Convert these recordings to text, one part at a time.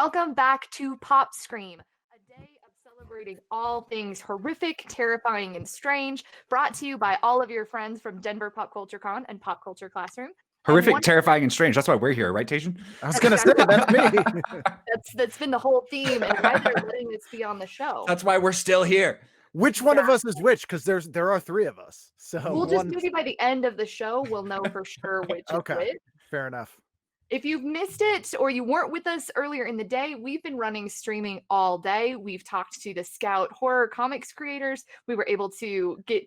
welcome back to PopSCREAM, a day of celebrating all things horrific, terrifying, and strange, brought to you by all of your friends from Denver Pop Culture Con and Pop Culture Classroom. Horrific, terrifying, and strange. That's why we're here, right, Tajan? I was gonna say that's me. That's been the whole theme, and why they're letting this be on the show. That's why we're still here. Which one of us is which? Because there are three of us. So we'll just maybe by the end of the show we'll know for sure which is which. Fair enough. If you've missed it or you weren't with us earlier in the day, we've been running streaming all day. We've talked to the Scout horror comics creators. We were able to get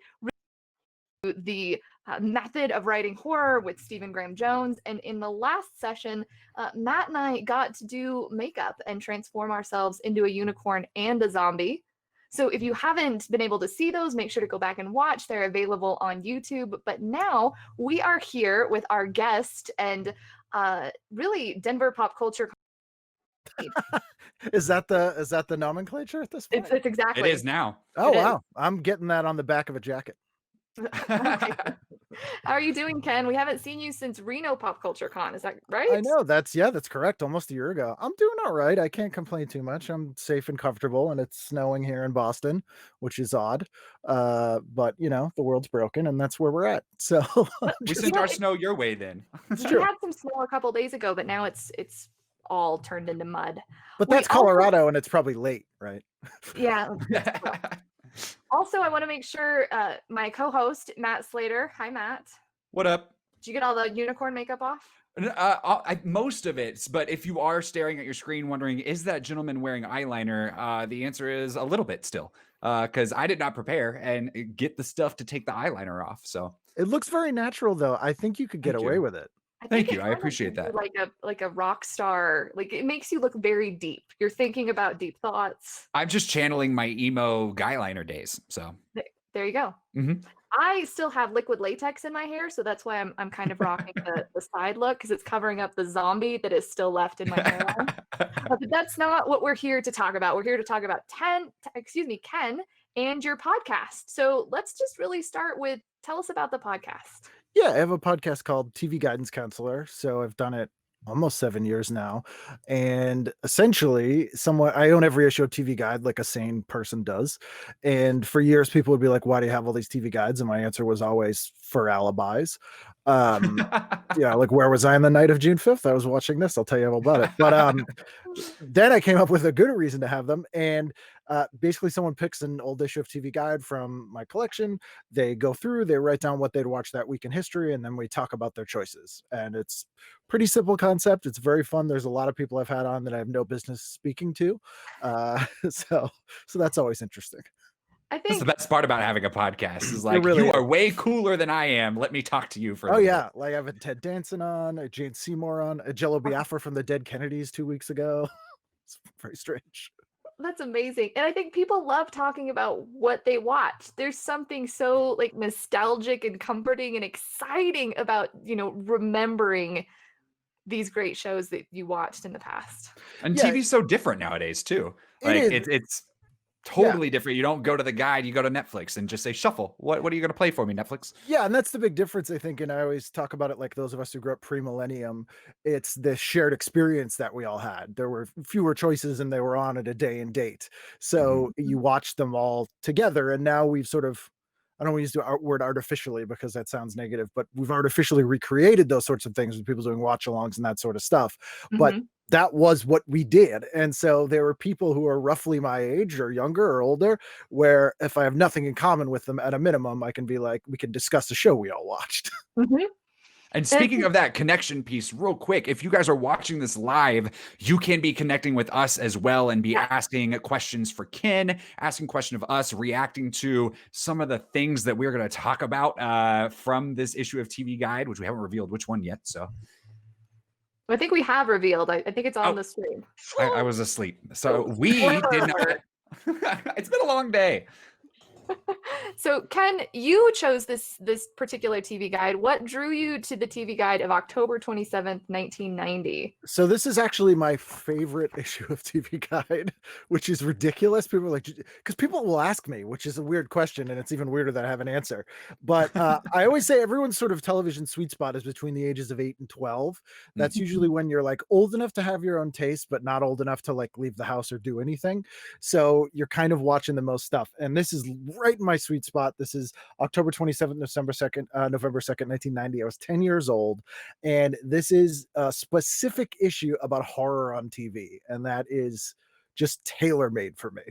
the method of writing horror with Stephen Graham Jones. And in the last session, Matt and I got to do makeup and transform ourselves into a unicorn and a zombie. So if you haven't been able to see those, make sure to go back and watch. They're available on YouTube. But now we are here with our guest and really Denver pop culture. Is that the nomenclature at this point? It's exactly. It is now. Oh wow, I'm getting that on the back of a jacket. How are you doing, Ken? We haven't seen you since Reno Pop Culture Con. Is that right? I know that's correct. Almost a year ago. I'm doing all right. I can't complain too much. I'm safe and comfortable, and it's snowing here in Boston, which is odd. But you know, the world's broken, and that's where we're at. So we sent our snow your way then. We had some snow a couple days ago, but now it's all turned into mud. But that's Colorado, and it's probably late, right? Yeah. Also, I want to make sure my co-host, Matt Slater. Hi, Matt. What up? Did you get all the unicorn makeup off? Most of it, but if you are staring at your screen wondering, is that gentleman wearing eyeliner? The answer is a little bit still, because I did not prepare and get the stuff to take the eyeliner off. So it looks very natural, though. I think you could get away with it. Thank you. I appreciate that. Like a rock star. Like it makes you look very deep. You're thinking about deep thoughts. I'm just channeling my emo guyliner days. So there you go. Mm-hmm. I still have liquid latex in my hair, so that's why I'm kind of rocking the side look, because it's covering up the zombie that is still left in my hairline. But that's not what we're here to talk about. We're here to talk about Ken and your podcast. So let's just really start with, tell us about the podcast. Yeah, I have a podcast called TV Guidance Counselor. So I've done it almost 7 years now. And essentially, I own every issue of TV Guide like a sane person does. And for years, people would be like, why do you have all these TV guides? And my answer was always for alibis. Yeah, like where was I on the night of June 5th? I was watching this. I'll tell you all about it. But then I came up with a good reason to have them. And basically someone picks an old issue of TV Guide from my collection. They go through, they write down what they'd watch that week in history, and then we talk about their choices. And it's pretty simple concept. It's very fun. There's a lot of people I've had on that I have no business speaking to. So that's always interesting. I think that's the best part about having a podcast is like, really you are way cooler than I am. Let me talk to you for a yeah. Like I have a Ted Danson on, a Jane Seymour on, a Jello Biafra from the Dead Kennedys 2 weeks ago. It's very strange. That's amazing. And I think people love talking about what they watch. There's something so like nostalgic and comforting and exciting about, remembering these great shows that you watched in the past. And TV's so different nowadays too. Like it's totally different. You don't go to the guide, you go to Netflix and just say shuffle. What are you going to play for me, Netflix? Yeah, and that's the big difference, I think. And I always talk about it like those of us who grew up pre-millennium. It's the shared experience that we all had. There were fewer choices and they were on at a day and date. So you watched them all together. And now we've sort of, I don't want to use the word artificially because that sounds negative, but we've artificially recreated those sorts of things with people doing watch-alongs and that sort of stuff. But that was what we did. And so there were people who are roughly my age or younger or older, where if I have nothing in common with them, at a minimum, I can be like, we can discuss the show we all watched. And speaking of that connection piece, real quick, if you guys are watching this live, you can be connecting with us as well and be asking questions for Ken, asking questions of us, reacting to some of the things that we're going to talk about from this issue of TV Guide, which we haven't revealed which one yet. So I think we have revealed. I think it's on the stream. I was asleep. So we did not. It's been a long day. So Ken, you chose this particular TV guide. What drew you to the TV guide of October 27th, 1990? So this is actually my favorite issue of TV Guide, which is ridiculous. People are like, because people will ask me, which is a weird question, and it's even weirder that I have an answer. But I always say everyone's sort of television sweet spot is between the ages of 8 and 12. That's usually when you're like old enough to have your own taste, but not old enough to like leave the house or do anything. So you're kind of watching the most stuff. And this is right in my sweet spot. This is October 27th, November 2nd, 1990. I was 10 years old. And this is a specific issue about horror on TV, and that is just tailor-made for me.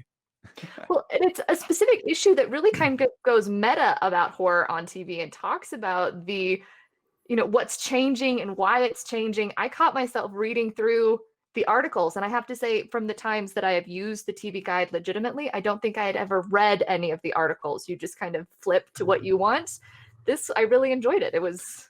Well, and it's a specific issue that really kind of goes meta about horror on TV and talks about the, what's changing and why it's changing. I caught myself reading through the articles, and I have to say, from the times that I have used the TV guide legitimately, I don't think I had ever read any of the articles. You just kind of flip to what you want. This, I really enjoyed it. It was...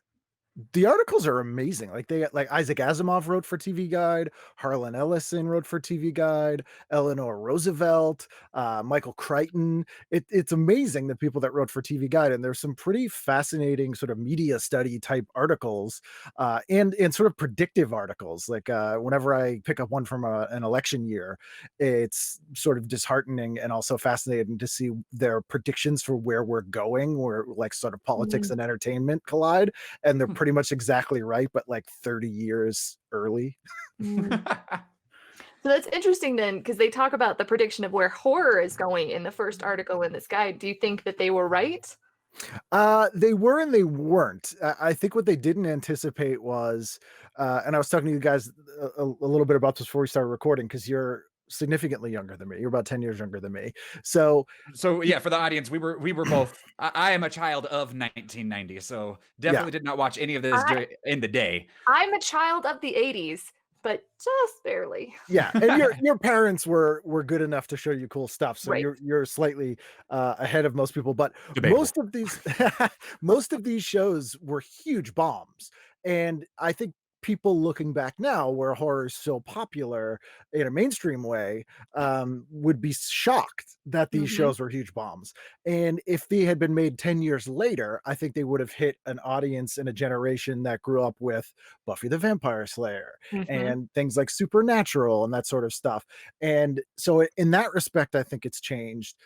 The articles are amazing. Like Isaac Asimov wrote for TV Guide, Harlan Ellison wrote for TV Guide, Eleanor Roosevelt, Michael Crichton. It's amazing the people that wrote for TV Guide, and there's some pretty fascinating sort of media study type articles, and sort of predictive articles. Like whenever I pick up one from an election year, it's sort of disheartening and also fascinating to see their predictions for where we're going, where like sort of politics and entertainment collide, and they're pretty much exactly right, but like 30 years early. So that's interesting then, because they talk about the prediction of where horror is going in the first article in this guide. Do you think that they were right? They were and they weren't. I think what they didn't anticipate was, and I was talking to you guys a little bit about this before we started recording, because you're significantly younger than me. You're about 10 years younger than me. So yeah, for the audience, we were both, I am a child of 1990, so definitely did not watch any of this in the day. I'm a child of the 80s, but just barely. Yeah, and your parents were good enough to show you cool stuff, so Right. you're slightly ahead of most people. But Debatable. most of these shows were huge bombs, and I think people looking back now, where horror is so popular in a mainstream way, would be shocked that these shows were huge bombs. And if they had been made 10 years later, I think they would have hit an audience in a generation that grew up with Buffy the Vampire Slayer and things like Supernatural and that sort of stuff. And so in that respect, I think it's changed.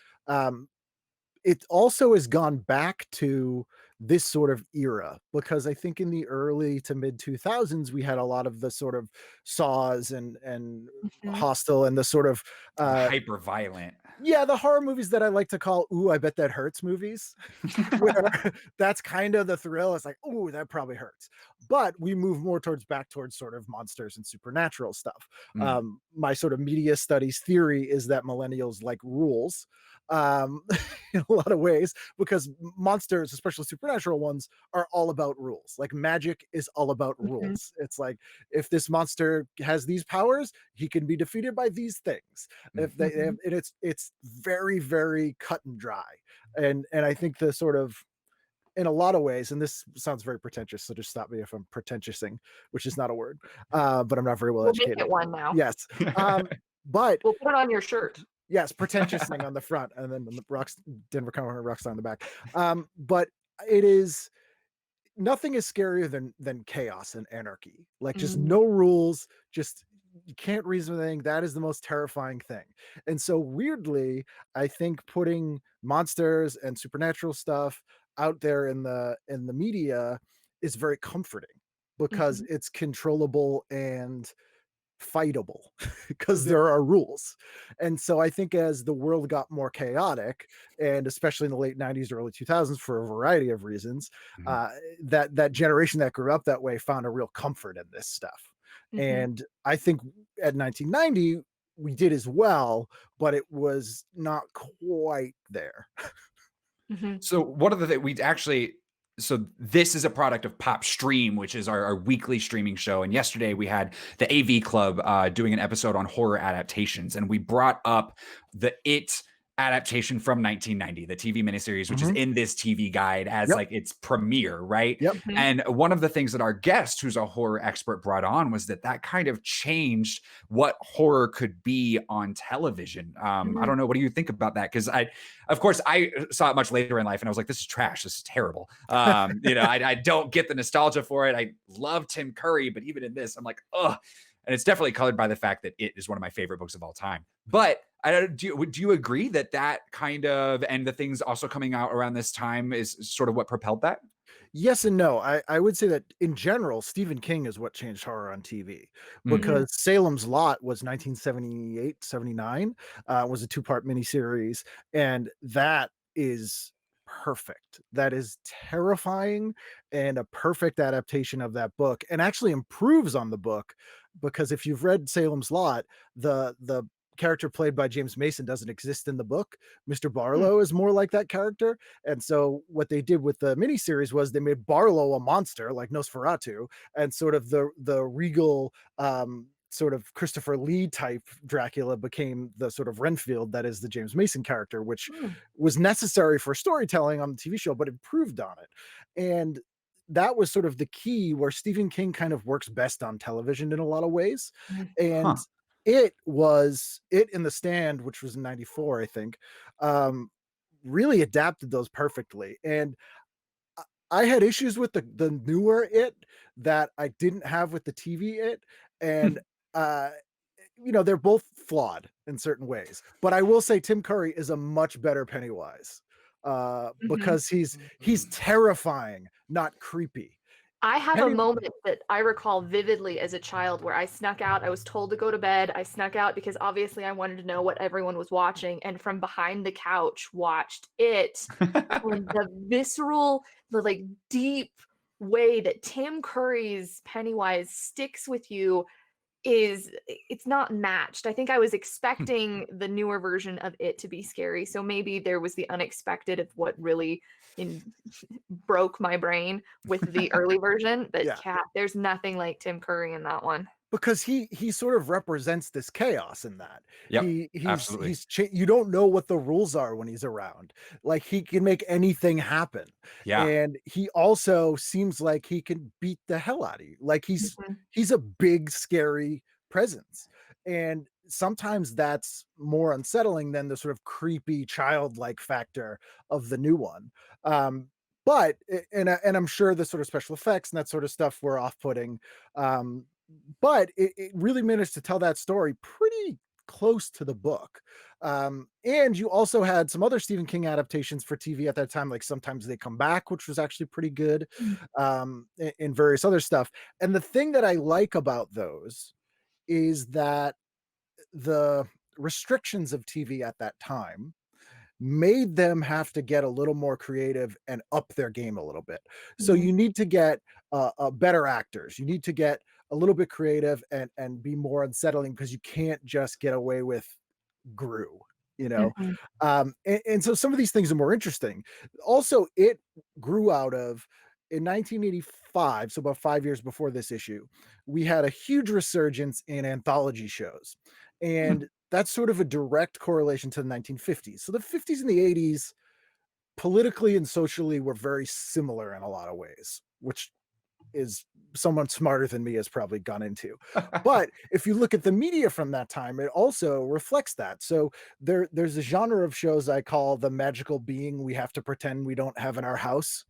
It also has gone back to this sort of era, because I think in the early to mid 2000s, we had a lot of the sort of Saws and Hostel and the sort of hyper violent. Yeah, the horror movies that I like to call, ooh, I bet that hurts movies. Where that's kind of the thrill. It's like, ooh, that probably hurts. But we move more towards sort of monsters and supernatural stuff. My sort of media studies theory is that millennials like rules. In a lot of ways, because monsters, especially supernatural ones, are all about rules. Like magic is all about rules. It's like, if this monster has these powers, he can be defeated by these things. If they and it's very, very cut and dry. And I think the sort of, in a lot of ways, and this sounds very pretentious, so just stop me if I'm pretentiousing, which is not a word, but I'm not very well educated. Make it one now. Yes. But we'll put it on your shirt. Yes, pretentious thing on the front, and then the Denver Colorado Rockstar on the back. But it is, nothing is scarier than chaos and anarchy. Like just no rules, just you can't reason with anything. That is the most terrifying thing. And so weirdly, I think putting monsters and supernatural stuff out there in the media is very comforting, because it's controllable and fightable, because there are rules. And so I think as the world got more chaotic, and especially in the late 90s, early 2000s, for a variety of reasons, that generation that grew up that way found a real comfort in this stuff. And I think at 1990 we did as well, but it was not quite there. So one of the things we actually, so this is a product of PopSCREAM, which is our weekly streaming show. And yesterday we had the AV Club doing an episode on horror adaptations, and we brought up the It adaptation from 1990, the TV miniseries, which is Mhm. in this TV guide as Yep. like its premiere, right? Yep. Mhm. And one of the things that our guest, who's a horror expert, brought on was that kind of changed what horror could be on television. I Mhm. don't know. What do you think about that? Because of course, I saw it much later in life, and I was like, "This is trash. This is terrible." I don't get the nostalgia for it. I love Tim Curry, but even in this, I'm like, ugh. And it's definitely colored by the fact that it is one of my favorite books of all time. But do you agree that kind of, and the things also coming out around this time, is sort of what propelled that? Yes and no. I would say that in general, Stephen King is what changed horror on TV, Mm. because Salem's Lot was 1978, 79, was a 2-part miniseries, and that is perfect. That is terrifying and a perfect adaptation of that book, and actually improves on the book, because if you've read Salem's Lot, the character played by James Mason doesn't exist in the book. Mr. Hmm. Barlow is more like that character. And so what they did with the miniseries was they made Barlow a monster like Nosferatu, and sort of the regal sort of Christopher Lee type Dracula became the sort of Renfield that is the James Mason character, which Hmm. was necessary for storytelling on the TV show, but improved on it. And that was sort of the key where Stephen King kind of works best on television in a lot of ways. Mhm. And Huh. it in the Stand, which was in 94, I think, really adapted those perfectly. And I had issues with the newer It that I didn't have with the TV It. And uh they're both flawed in certain ways. But I will say Tim Curry is a much better Pennywise. Mhm. Because he's terrifying, not creepy. I have a Penny moment that I recall vividly as a child where I snuck out. I was told to go to bed. I snuck out because obviously I wanted to know what everyone was watching, and from behind the couch watched it. And the visceral, the like deep way that Tim Curry's Pennywise sticks with you it's not matched. I think I was expecting the newer version of it to be scary. So maybe there was the unexpected of what really in broke my brain with the early version. But Yeah. yeah, there's nothing like Tim Curry in that one. Because he sort of represents this chaos in that. Yep. Absolutely. You don't know what the rules are when he's around. Like, he can make anything happen. Yeah. And he also seems like he can beat the hell out of you. Like, Mhm. he's a big scary presence. And sometimes that's more unsettling than the sort of creepy childlike factor of the new one. But and I'm sure the sort of special effects and that sort of stuff were off-putting. Um, but it really managed to tell that story pretty close to the book. And you also had some other Stephen King adaptations for TV at that time, like Sometimes They Come Back, which was actually pretty good, Mm. and various other stuff. And the thing that I like about those is that the restrictions of TV at that time made them have to get a little more creative and up their game a little bit. So Mhm. you need to get better actors. You need to get a little bit creative and be more unsettling, because you can't just get away with Gru. You know, Mhm. and so some of these things are more interesting. Also, it grew out of in 1985, so about 5 years before this issue, we had a huge resurgence in anthology shows, Mm. and that's sort of a direct correlation to the 1950s. So the 50s and the 80s, politically and socially, were very similar in a lot of ways, which is someone smarter than me has probably gone into. But if you look at the media from that time, it also reflects that. So there's a genre of shows I call the magical being we have to pretend we don't have in our house.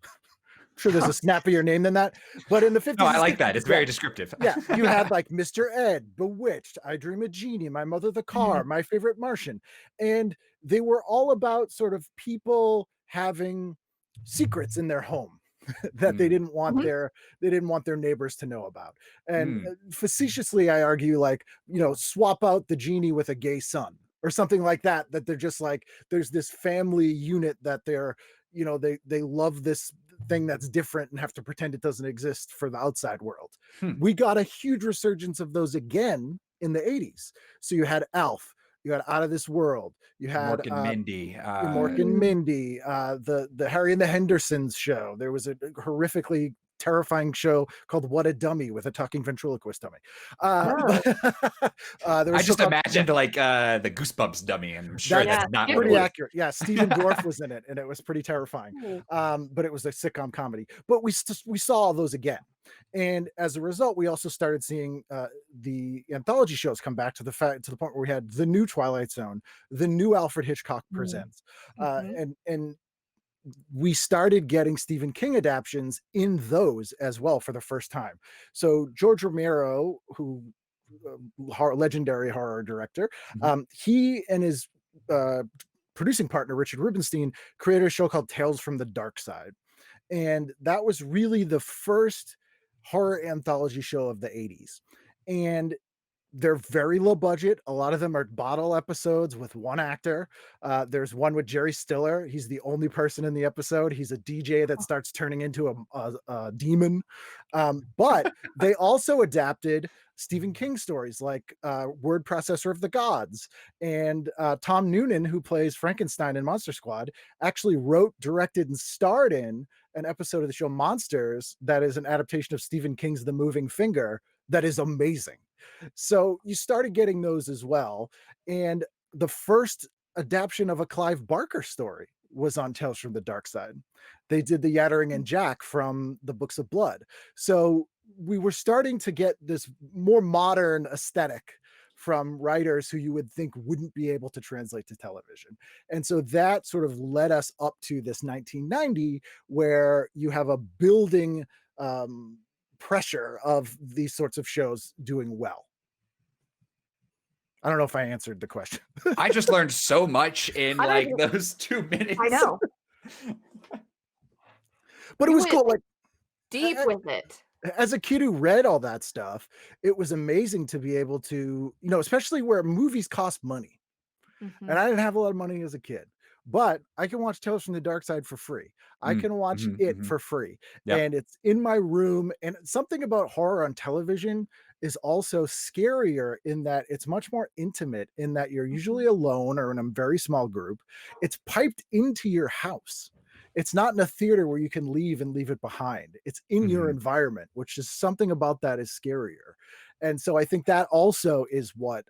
Sure, there's a snappier name than that. But in the 50s No, I and like that. 60s, It's yeah. very descriptive. Yeah, you had like Mr. Ed, Bewitched, I Dream a Genie, My Mother the Car, Mhm. My Favorite Martian. And they were all about sort of people having secrets in their home that Mm. Mhm. they didn't want their neighbors to know about. And Mm. facetiously, I argue, like, swap out the genie with a gay son or something like that, that they're just like, there's this family unit that they love this thing that's different and have to pretend it doesn't exist for the outside world. Hmm. We got a huge resurgence of those again in the 80s. So you had Alf, you had Out of This World, you had Mork and Mindy. Mork and Mm. Mindy, the Harry and the Hendersons show. There was a horrifically terrifying show called What a Dummy with a talking ventriloquist dummy. Oh. There was I a show just called- imagined like the Goosebumps dummy, and I'm sure That- that's Yeah, not it what it pretty was. accurate. Yeah, Stephen Dorff was in it, and it was pretty terrifying. Ooh. But it was a sitcom comedy. But we saw all those again, and as a result, we also started seeing the anthology shows come back to the point where we had the new Twilight Zone, the new Alfred Hitchcock Presents, Mhm. and we started getting Stephen King adaptions in those as well for the first time. So George Romero, who legendary horror director, he and his producing partner Richard Rubinstein created a show called Tales from the Dark Side, and that was really the first horror anthology show of the 80s. And they're very low budget. A lot of them are bottle episodes with one actor. There's one with Jerry Stiller. He's the only person in the episode. He's a DJ that starts turning into a demon. But they also adapted Stephen King stories like Word Processor of the Gods. And Tom Noonan, who plays Frankenstein in Monster Squad, actually wrote, directed, and starred in an episode of the show Monsters that is an adaptation of Stephen King's The Moving Finger that is amazing. So you started getting those as well. And the first adaptation of a Clive Barker story was on Tales from the Dark Side. They did the Yattering and Jack from the Books of Blood. So we were starting to get this more modern aesthetic from writers who you would think wouldn't be able to translate to television. And so that sort of led us up to this 1990, where you have a building pressure of these sorts of shows doing well. I don't know if I answered the question. I just learned so much in like those 2 minutes. I know. But it You was went cool. Like deep with it. as a kid who read all that stuff, it was amazing to be able to, especially where movies cost money. Mhm. And I didn't have a lot of money as a kid, but I can watch Tales from the Dark Side for free. I can watch it for free. Yep. And it's in my room. And something about horror on television is also scarier in that it's much more intimate, in that you're usually alone or in a very small group. It's piped into your house. It's not in a theater where you can leave and leave it behind. It's in your environment, which is something about that is scarier. And so I think that also is what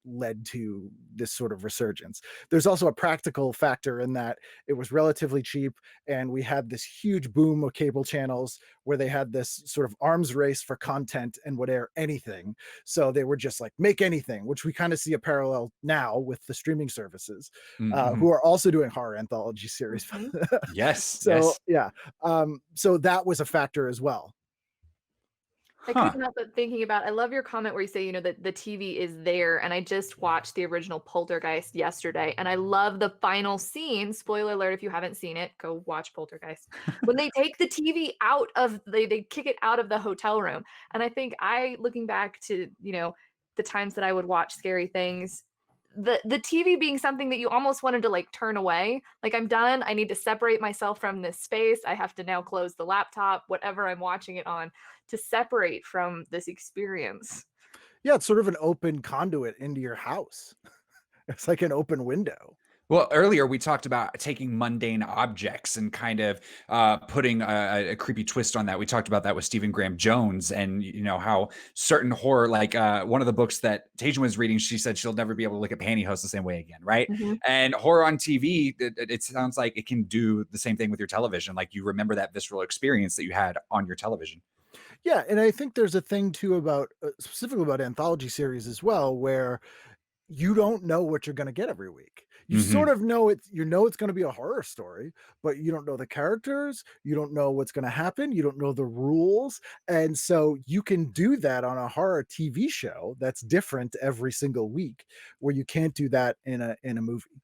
led to this sort of resurgence. There's also a practical factor in that it was relatively cheap, and we had this huge boom of cable channels where they had this sort of arms race for content and would air anything. So they were just like, make anything, which we kind of see a parallel now with the streaming services, who are also doing horror anthology series. Yes. So yeah. So that was a factor as well. I couldn't help but thinking about, I love your comment where you say, that the TV is there. And I just watched the original Poltergeist yesterday. And I love the final scene. Spoiler alert, if you haven't seen it, go watch Poltergeist. When they take the TV out of, they kick it out of the hotel room. And I think looking back to, the times that I would watch scary things, the TV being something that you almost wanted to like turn away. Like, I'm done. I need to separate myself from this space. I have to now close the laptop, whatever I'm watching it on, to separate from this experience. Yeah, it's sort of an open conduit into your house. It's like an open window. Well, earlier we talked about taking mundane objects and kind of putting a creepy twist on that. We talked about that with Stephen Graham Jones, and how certain horror, like one of the books that Tajan was reading, she said she'll never be able to look at pantyhose the same way again, right? And horror on TV, it sounds like it can do the same thing with your television. Like, you remember that visceral experience that you had on your television. Yeah, and I think there's a thing too about specifically about anthology series as well, where you don't know what you're going to get every week. You sort of know it's going to be a horror story, but you don't know the characters. You don't know what's going to happen. You don't know the rules. And so you can do that on a horror TV show that's different every single week, where you can't do that in a movie.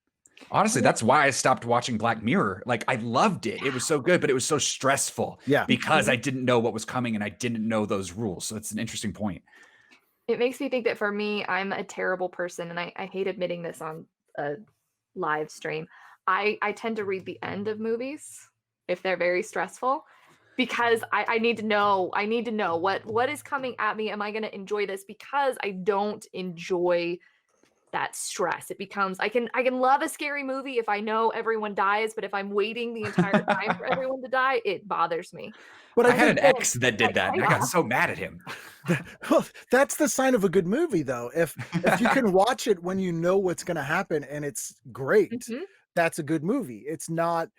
Honestly, that's why I stopped watching Black Mirror. Like, I loved it. It was so good, but it was so stressful. Yeah. Because I didn't know what was coming and I didn't know those rules. So it's an interesting point. It makes me think that for me, I'm a terrible person, and I hate admitting this on a live stream. I tend to read the end of movies if they're very stressful, because I need to know what is coming at me. Am I going to enjoy this? Because I don't enjoy that stress. It becomes I can love a scary movie if I know everyone dies, but if I'm waiting the entire time for everyone to die, it bothers me. But I I had think an ex that did that, and I got chaos. so mad at him. well, that's the sign of a good movie, though. If you can watch it when you know what's going to happen and it's great, Mhm. that's a good movie. It's not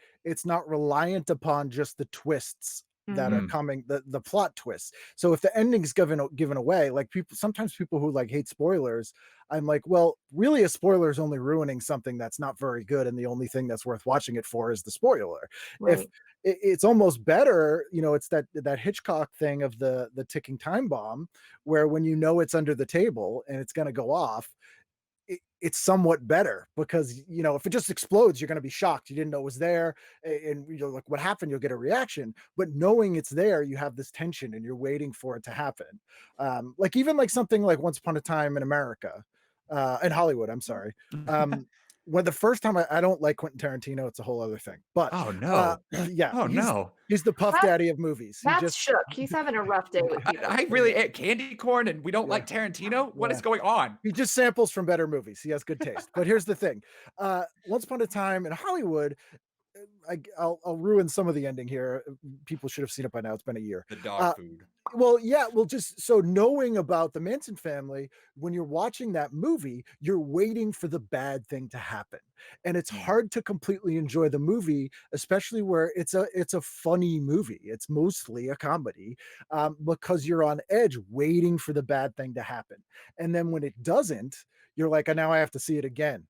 reliant upon just the twists that are Mhm. Mm. coming, the plot twists. So if the ending's given away, like sometimes people who like hate spoilers, I'm like, well, really a spoiler is only ruining something that's not very good, and the only thing that's worth watching it for is the spoiler. If Right. it's almost better, it's that Hitchcock thing of the ticking time bomb, where when you know it's under the table and it's going to go off, it's somewhat better, because if it just explodes, you're going to be shocked, you didn't know it was there, and like what happened, you'll get a reaction. But knowing it's there, you have this tension and you're waiting for it to happen. Like even like something like Once Upon a Time in America, in Hollywood, I'm sorry. um when the first time, I don't like Quentin Tarantino, it's a whole other thing, but Oh, no. yeah, Oh, no. he's the Puff Matt Daddy of movies. He Matt's just shook. He's having a rough day with people. I really ate candy corn, and we don't Yeah. like Tarantino? What Yeah. is going on? He just samples from better movies. He has good taste. But here's the thing. Once Upon a Time in Hollywood, I'll ruin some of the ending here. People should have seen it by now. It's been a year. The dog Uh, food. well, yeah, well, just so knowing about the Manson family, when you're watching that movie, you're waiting for the bad thing to happen. And it's Mm. hard to completely enjoy the movie, especially where it's a funny movie. It's mostly a comedy, because you're on edge waiting for the bad thing to happen. And then when it doesn't, you're like, now I have to see it again.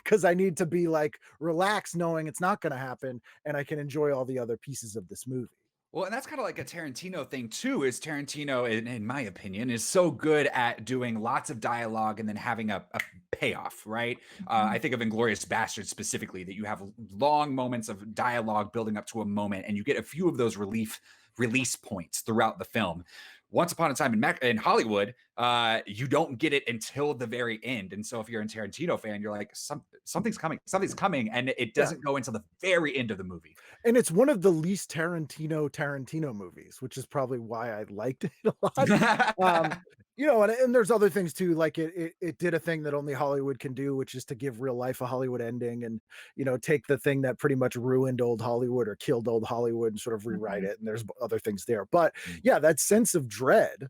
Because I need to be like relaxed knowing it's not going to happen, and I can enjoy all the other pieces of this movie. Well, and that's kind of like a Tarantino thing too. Is Tarantino, in my opinion, is so good at doing lots of dialogue and then having a payoff, right? I think of Inglourious Basterds specifically, that you have long moments of dialogue building up to a moment, and you get a few of those release points throughout the film. Once Upon a Time in Hollywood, you don't get it until the very end. And so if you're a Tarantino fan, you're like, something's coming, and it Yeah. doesn't go until the very end of the movie. And it's one of the least Tarantino movies, which is probably why I liked it a lot. And there's other things too, like it did a thing that only Hollywood can do, which is to give real life a Hollywood ending, and take the thing that pretty much ruined old Hollywood or killed old Hollywood and sort of rewrite it. And there's other things there, but yeah, that sense of dread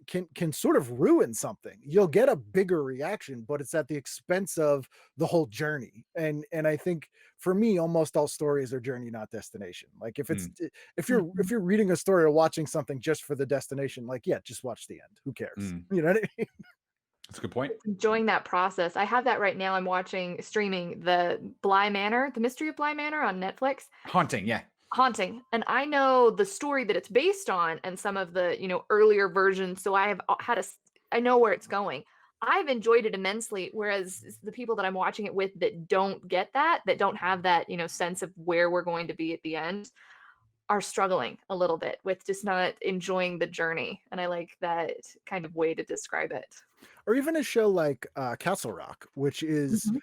can sort of ruin something. You'll get a bigger reaction, but it's at the expense of the whole journey. And I think for me, almost all stories are journey, not destination. Like if you're reading a story or watching something just for the destination, like just watch the end. Who cares? You know what I mean? That's a good point. Enjoying that process. I have that right now. I'm watching streaming the Bly Manor, the Mystery of Bly Manor on Netflix. Haunting, yeah. Haunting, and I know the story that it's based on and some of the earlier versions, so I have I know where it's going. I've enjoyed it immensely, whereas the people that I'm watching it with that don't get that don't have that sense of where we're going to be at the end, are struggling a little bit with just not enjoying the journey. And I like that kind of way to describe it. Or even a show like Castle Rock, which is Mhm.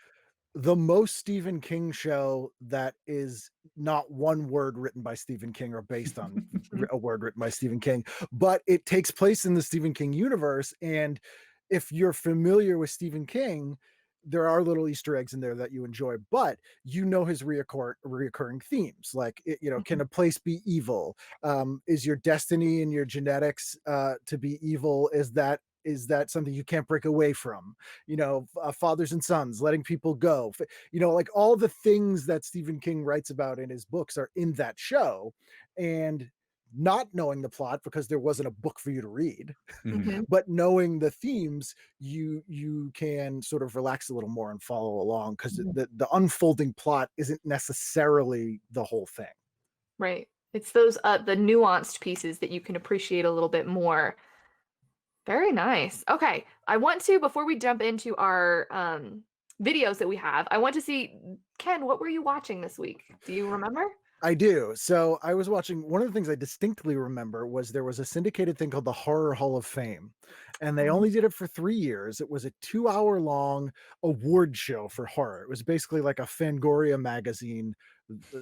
the most Stephen King show that is not one word written by Stephen King or based on a word written by Stephen King, but it takes place in the Stephen King universe. And if you're familiar with Stephen King, there are little Easter eggs in there that you enjoy, but his reoccurring themes. Like, can a place be evil? Is your destiny and your genetics to be evil? Is that something you can't break away from? Fathers and sons, letting people go. Like all the things that Stephen King writes about in his books are in that show. And not knowing the plot, because there wasn't a book for you to read, Mhm. but knowing the themes, you can sort of relax a little more and follow along, because the unfolding plot isn't necessarily the whole thing. Right. It's those the nuanced pieces that you can appreciate a little bit more. Very nice. Okay. I want to, before we jump into our videos that we have, I want to see, Ken, what were you watching this week? Do you remember? I do. So I was watching, one of the things I distinctly remember was there was a syndicated thing called the Horror Hall of Fame, and they only did it for 3 years. It was a 2-hour long award show for horror. It was basically like a Fangoria magazine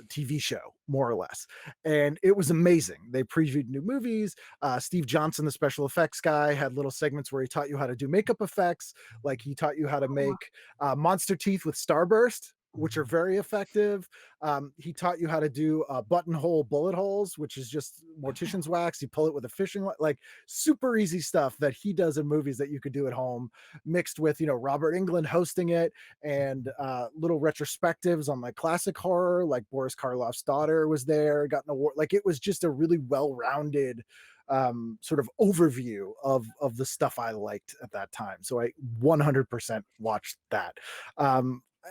TV show, more or less. And it was amazing. They previewed new movies. Steve Johnson, the special effects guy, had little segments where he taught you how to do makeup effects. Like he taught you how to make monster teeth with starburst, which are very effective. He taught you how to do buttonhole bullet holes, which is just mortician's wax. You pull it with a fishing line, like super easy stuff that he does in movies that you could do at home, mixed with, Robert Englund hosting it, and little retrospectives on like classic horror, like Boris Karloff's daughter was there, got an award. Like it was just a really well-rounded sort of overview of the stuff I liked at that time. So I 100% watched that.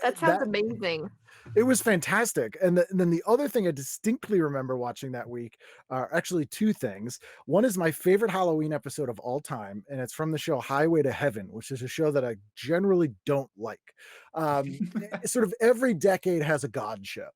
That sounds amazing. It was fantastic. And then the other thing I distinctly remember watching that week are actually 2 things. One is my favorite Halloween episode of all time, and it's from the show Highway to Heaven, which is a show that I generally don't like. Sort of every decade has a God show.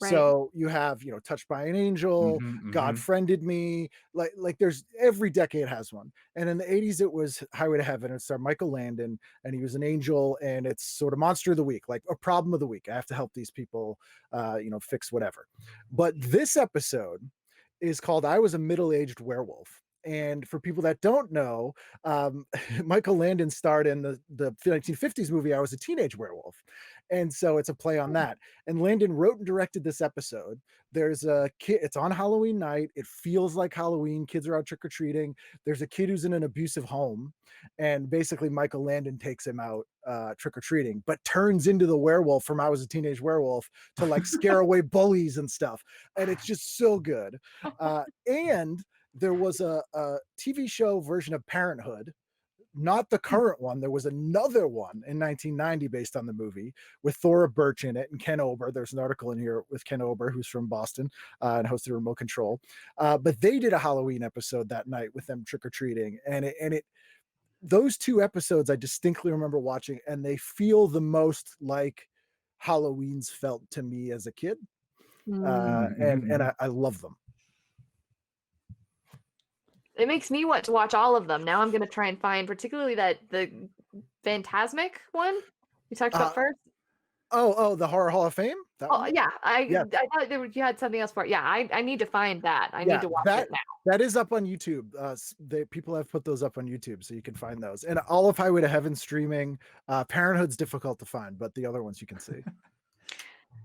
Right. So you have, Touched by an Angel, God Friended Me, like there's every decade has one. And in the 80s, it was Highway to Heaven. It starred Michael Landon, and he was an angel, and it's sort of monster of the week, like a problem of the week. I have to help these people, fix whatever. But this episode is called I Was a Middle-Aged Werewolf. And for people that don't know, Michael Landon starred in the 1950s movie I Was a Teenage Werewolf. And so it's a play on that. And Landon wrote and directed this episode. There's a kid, it's on Halloween night. It feels like Halloween. Kids are out trick-or-treating. There's a kid who's in an abusive home. And basically Michael Landon takes him out trick-or-treating, but turns into the werewolf from I Was a Teenage Werewolf to like scare away bullies and stuff. And it's just so good. And there was a TV show version of Parenthood, not the current one. There was another one in 1990 based on the movie with Thora Birch in it and Ken Ober. There's an article in here with Ken Ober, who's from Boston and hosted Remote Control. But they did a Halloween episode that night with them trick-or-treating. And those 2 episodes I distinctly remember watching, and they feel the most like Halloween's felt to me as a kid. And I love them. It makes me want to watch all of them. Now I'm going to try and find particularly the Phantasmic one you talked about first. The Horror Hall of Fame? Yeah. I thought you had something else for it. Yeah, I need to find that. I need to watch it now. That is up on YouTube. People have put those up on YouTube, so you can find those. And all of Highway to Heaven streaming. Parenthood's difficult to find, but the other ones you can see.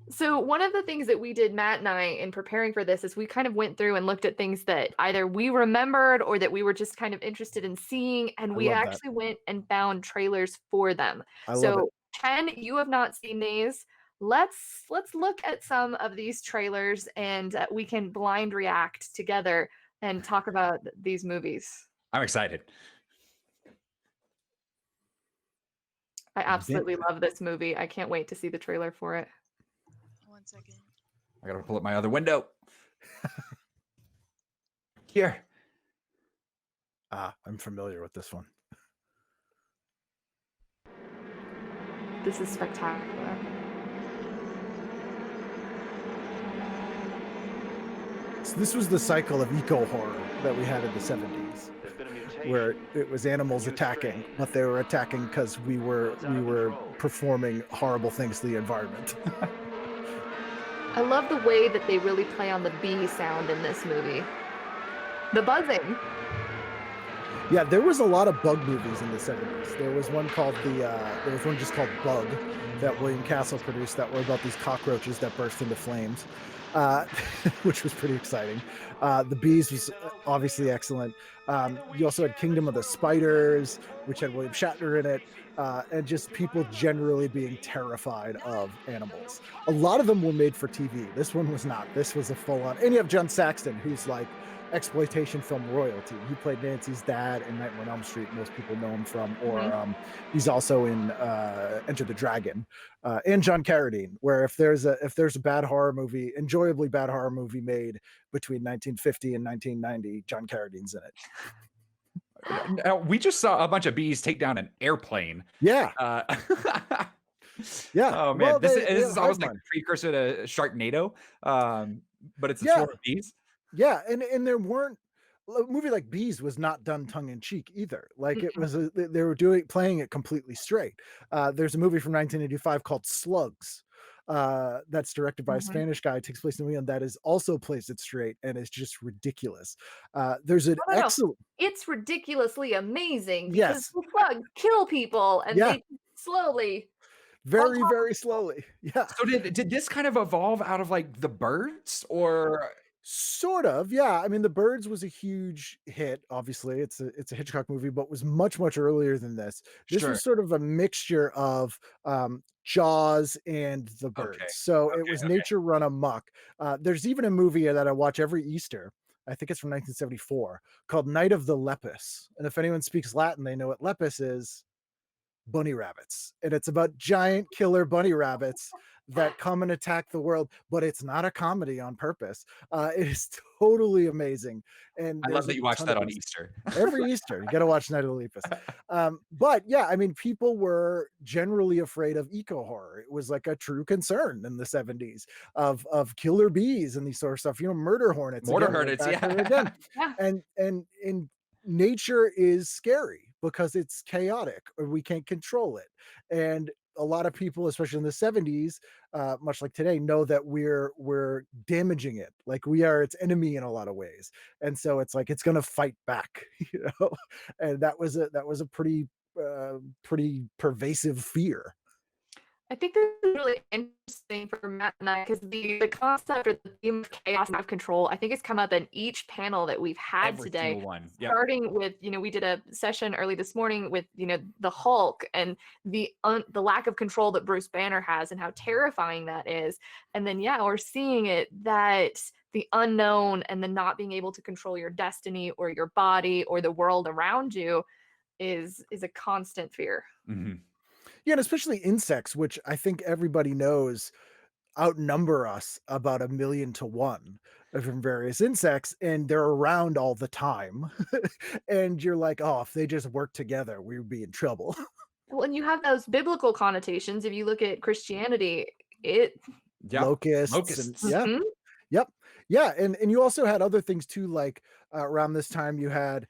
So one of the things that we did, Matt and I, in preparing for this is we kind of went through and looked at things that either we remembered or that we were just kind of interested in seeing. And we actually went and found trailers for them. So Ken, you have not seen these. Let's look at some of these trailers and we can blind react together and talk about these movies. I'm excited. I absolutely love this movie. I can't wait to see the trailer for it. 1 second. I gotta pull up my other window. Here. I'm familiar with this one. This is spectacular. So this was the cycle of eco horror that we had in the 70s, where it was animals attacking, but they were attacking because we were performing horrible things to the environment. I love the way that they really play on the bee sound in this movie. The buzzing. Yeah, there was a lot of bug movies in the 70s. There was one called there was one just called Bug that William Castle produced that were about these cockroaches that burst into flames, which was pretty exciting. The Bees was obviously excellent. You also had Kingdom of the Spiders, which had William Shatner in it, and just people generally being terrified of animals. A lot of them were made for TV. This one was not. This was a full-on. And you have John Saxon, who's like exploitation film royalty. He played Nancy's dad in Nightmare on Elm Street. Most people know him from, or he's also in Enter the Dragon, and John Carradine. Where if there's a bad horror movie, enjoyably bad horror movie made between 1950 and 1990, John Carradine's in it. Now, we just saw a bunch of bees take down an airplane. Yeah. Yeah. Oh man, well, this is almost like a precursor to Sharknado. But it's a Yeah. swarm of bees. Yeah, and there weren't a movie like Bees was not done tongue in cheek either. Like it was they were playing it completely straight. There's a movie from 1985 called Slugs. That's directed by a Spanish guy. It takes place in New England. That is also plays it straight and is just ridiculous. There's an No. excellent. It's ridiculously amazing because Yes. the slugs kill people and Yeah. they slowly. Very, very slowly. Yeah. So did this kind of evolve out of like the birds or? Sort of, yeah. I mean, The Birds was a huge hit. Obviously, it's a Hitchcock movie, but was much earlier than this. This Sure. was sort of a mixture of Jaws and The Birds. Okay, So it was nature run amok. There's even a movie that I watch every Easter. I think it's from 1974 called Night of the Lepus. And if anyone speaks Latin, they know what lepus is. Bunny rabbits, and it's about giant killer bunny rabbits that come and attack the world, but it's not a comedy on purpose. It is totally amazing. And I love that you watch that on Easter. Every Easter you got to watch Night of the Lepus. But yeah, I mean, people were generally afraid of eco horror. It was like a true concern in the 70s of killer bees and these sort of stuff, murder hornets, Yeah. and nature is scary because it's chaotic or we can't control it. And a lot of people, especially in the 70s, much like today, know that we're damaging it. Like we are its enemy in a lot of ways. And so it's like it's gonna fight back, And that was a pretty pervasive fear. I think this is really interesting for Matt and I because the concept or the theme of chaos and out of control, I think it's come up in each panel that we've had Every today. single one. Yep. Starting with, we did a session early this morning with, the Hulk and the lack of control that Bruce Banner has and how terrifying that is. And then, we're seeing it that the unknown and the not being able to control your destiny or your body or the world around you is a constant fear. Mm-hmm. Yeah, and especially insects, which I think everybody knows outnumber us about 1,000,000 to 1 from various insects, and they're around all the time. And you're like, oh, if they just work together, we would be in trouble. Well, and you have those biblical connotations. If you look at Christianity, Locusts. And, yeah, and you also had other things too, like around this time you had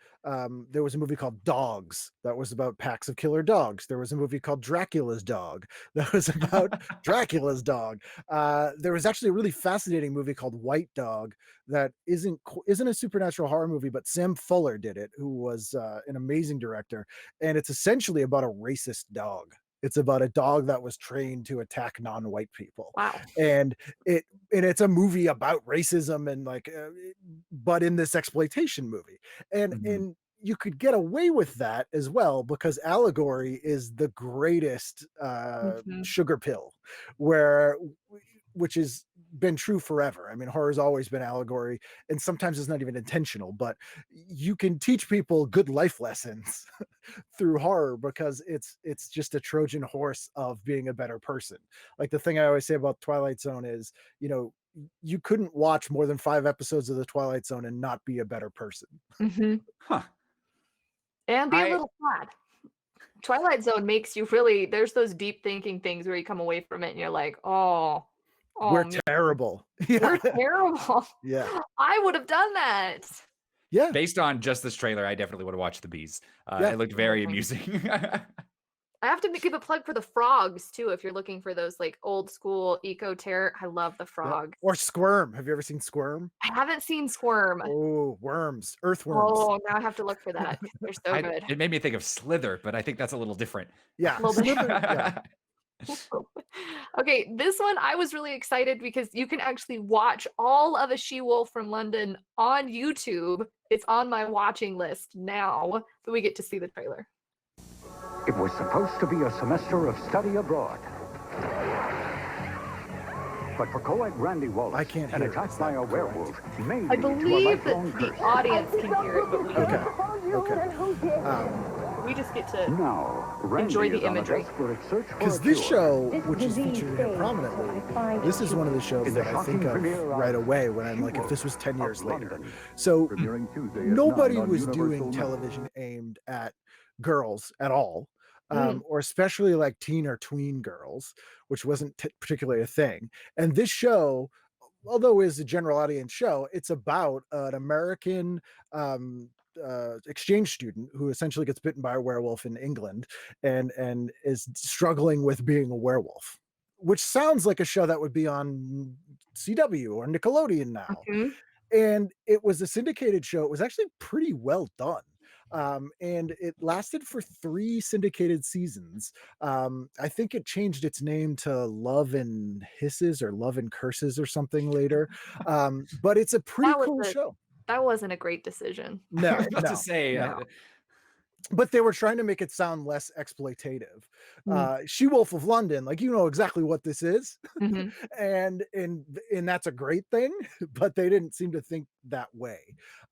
there was a movie called Dogs that was about packs of killer dogs. There was a movie called Dracula's Dog that was about Dracula's dog. There was actually a really fascinating movie called White Dog that isn't a supernatural horror movie, but Sam Fuller did it, who was an amazing director, and it's essentially about a racist dog. It's about a dog that was trained to attack non-white people. Wow. And it's a movie about racism and but in this exploitation movie. And you could get away with that as well because allegory is the greatest sugar pill, which has been true forever. I mean, horror's always been allegory, and sometimes it's not even intentional, but you can teach people good life lessons through horror because it's just a Trojan horse of being a better person. Like the thing I always say about Twilight Zone is, you couldn't watch more than 5 episodes of the Twilight Zone and not be a better person. Huh. And be a little sad. Twilight Zone makes you really, there's those deep thinking things where you come away from it and you're like, oh we're terrible. We're terrible. Yeah. I would have done that. Yeah. Based on just this trailer, I definitely would have watched The Bees. It looked very amusing. I have to give a plug for the frogs too. If you're looking for those like old school eco terror, I love the frogs. Or Squirm. Have you ever seen Squirm? I haven't seen Squirm. Oh, worms, earthworms. Oh, now I have to look for that. They're so good. It made me think of Slither, but I think that's a little different. Yeah. Slither, yeah. Okay, this one I was really excited because you can actually watch all of A She-Wolf from London on YouTube. It's on my watching list now, but we get to see the trailer. It was supposed to be a semester of study abroad. But for co-ed Randy Wallace, an attack by a werewolf may I lead to a believe that lifelong the curse. audience can hear it, but we Okay. we just get to now, enjoy the imagery. Because this show, which is featured here prominently, this is one of the shows that I think of right away when I'm like, if this was 10 years later. So nobody was doing television aimed at girls at all. Or especially like teen or tween girls, which wasn't particularly a thing. And this show although is a general audience show, it's about an American exchange student who essentially gets bitten by a werewolf in England and is struggling with being a werewolf, which sounds like a show that would be on CW or Nickelodeon now. Mhm. And it was a syndicated show. It was actually pretty well done. And it lasted for 3 syndicated seasons. I think it changed its name to Love and Hisses or Love and Curses or something later. But it's a pretty cool show. That wasn't a great decision. No, I was about to say, no. But they were trying to make it sound less exploitative. Mm. She-Wolf of London, like, you know exactly what this is. Mhm. and that's a great thing, but they didn't seem to think that way.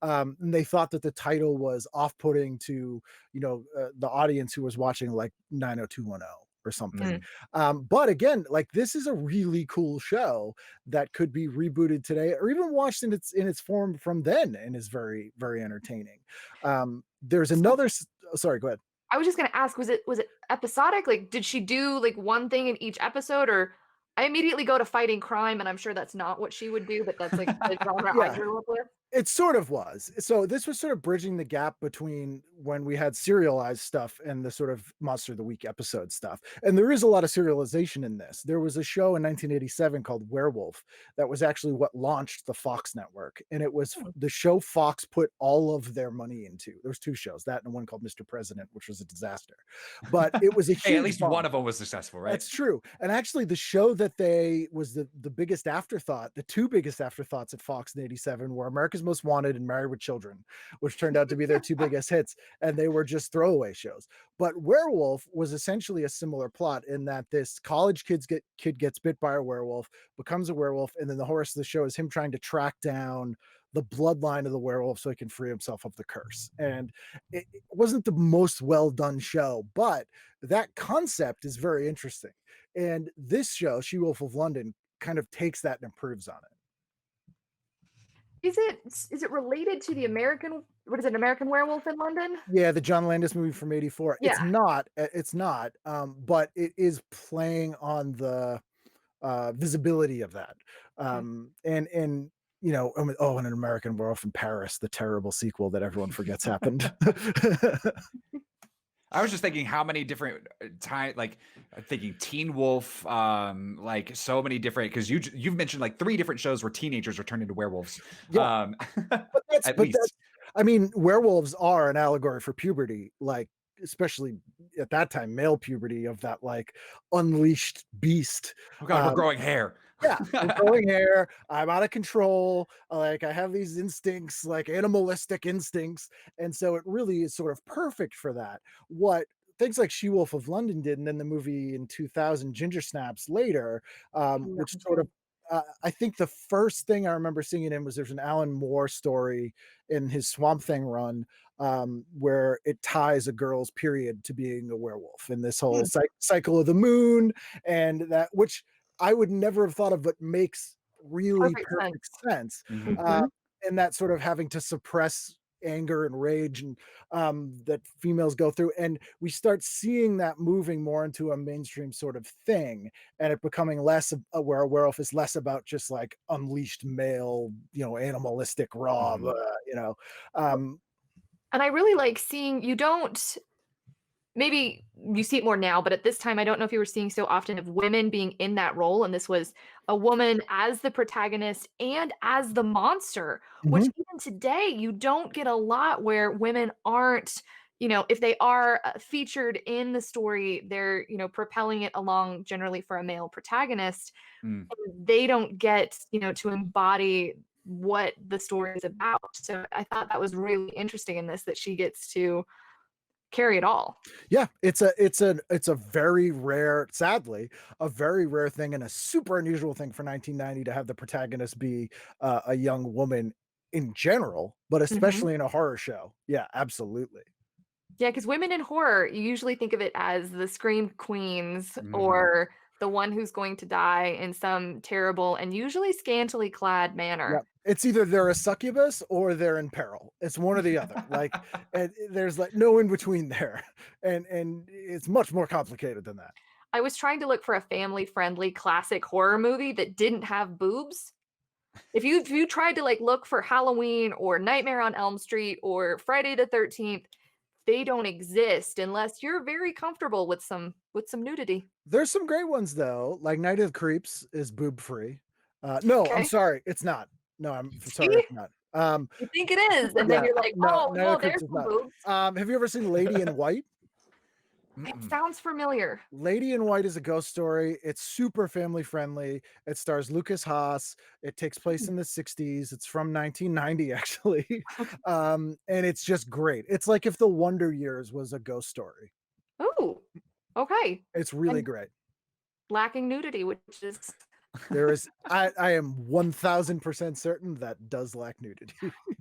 And they thought that the title was off-putting to, you know, the audience who was watching like 90210 or something. But again, like, this is a really cool show that could be rebooted today or even watched in its form from then, and is very, very entertaining. There's another sorry, go ahead. I was just gonna ask, was it episodic? Like, did she do like one thing in each episode, or I immediately go to fighting crime, and I'm sure that's not what she would do, but that's like the genre I Yeah. grew up with. It sort of was. So this was sort of bridging the gap between when we had serialized stuff and the sort of Monster of the Week episode stuff. And there is a lot of serialization in this. There was a show in 1987 called Werewolf that was actually what launched the Fox network. And it was the show Fox put all of their money into. There was 2 shows, that and one called Mr. President, which was a disaster. But it was a huge hey, at least bomb. one of them was successful, right? That's true. And actually the show that was the biggest afterthought, the 2 biggest afterthoughts at Fox in 87 were America's Most Wanted and Married with Children, which turned out to be their 2 biggest hits. And they were just throwaway shows. But Werewolf was essentially a similar plot in that this college kid gets bit by a werewolf, becomes a werewolf. And then the horror of the show is him trying to track down the bloodline of the werewolf so he can free himself of the curse. And it wasn't the most well done show, but that concept is very interesting. And this show, She-Wolf of London, kind of takes that and improves on it. Is it related to the American, what is it, American Werewolf in London? Yeah, the John Landis movie from 84. Yeah. It's not, but it is playing on the visibility of that. And you know, and an American Werewolf in Paris, the terrible sequel that everyone forgets happened. I was just thinking how many different like thinking Teen Wolf, like so many different, because you've mentioned like 3 different shows where teenagers are turned into werewolves. Yeah. I mean, werewolves are an allegory for puberty, like especially at that time, male puberty of that like unleashed beast. Oh God, we're growing hair. Yeah, I'm growing hair. I'm out of control. Like I have these instincts, like animalistic instincts. And so it really is sort of perfect for that. What things like She-Wolf of London did, and then the movie in 2000, Ginger Snaps later, which sort of, I think the first thing I remember seeing it in was there's an Alan Moore story in his Swamp Thing run where it ties a girl's period to being a werewolf, and this whole cycle of the moon, and that, which I would never have thought of, but makes really perfect sense. And that sort of having to suppress anger and rage and that females go through, and we start seeing that moving more into a mainstream sort of thing, and it becoming less where a werewolf is less about just like unleashed male, you know, animalistic raw, you know. And I really like seeing, you don't, maybe you see it more now, but at this time, I don't know if you were seeing so often of women being in that role. And this was a woman as the protagonist and as the monster, which even today, you don't get a lot where women aren't, you know, if they are featured in the story, they're, you know, propelling it along generally for a male protagonist. They don't get, you know, to embody what the story is about. So I thought that was really interesting in this, that she gets to carry it all. Yeah, it's a very rare, sadly, a very rare thing and a super unusual thing for 1990 to have the protagonist be a young woman in general, but especially in a horror show. Yeah, absolutely. Yeah, because women in horror, you usually think of it as the scream queens or the one who's going to die in some terrible and usually scantily clad manner. Yep. It's either they're a succubus or they're in peril. It's one or the other. Like, and there's like no in between there, and it's much more complicated than that. I was trying to look for a family-friendly classic horror movie that didn't have boobs, If you tried to like look for Halloween or Nightmare on Elm Street or Friday the 13th, they don't exist unless you're very comfortable with some nudity. There's some great ones though, like Night of the Creeps is boob free. No, I'm Okay. sorry, it's not. No, I'm sorry, See? it's not. You think it is, and then Yeah, you're like, no, oh Night of no, the Creeps there's is some not. boobs. Have you ever seen Lady in White? It sounds familiar. Lady in White is a ghost story. It's super family friendly. It stars Lucas Haas. It takes place in the 60s. It's from 1990 actually. And it's just great. It's like if the Wonder Years was a ghost story. Oh, okay. It's really And great. lacking nudity, which is There is I am 1000% certain that does lack nudity.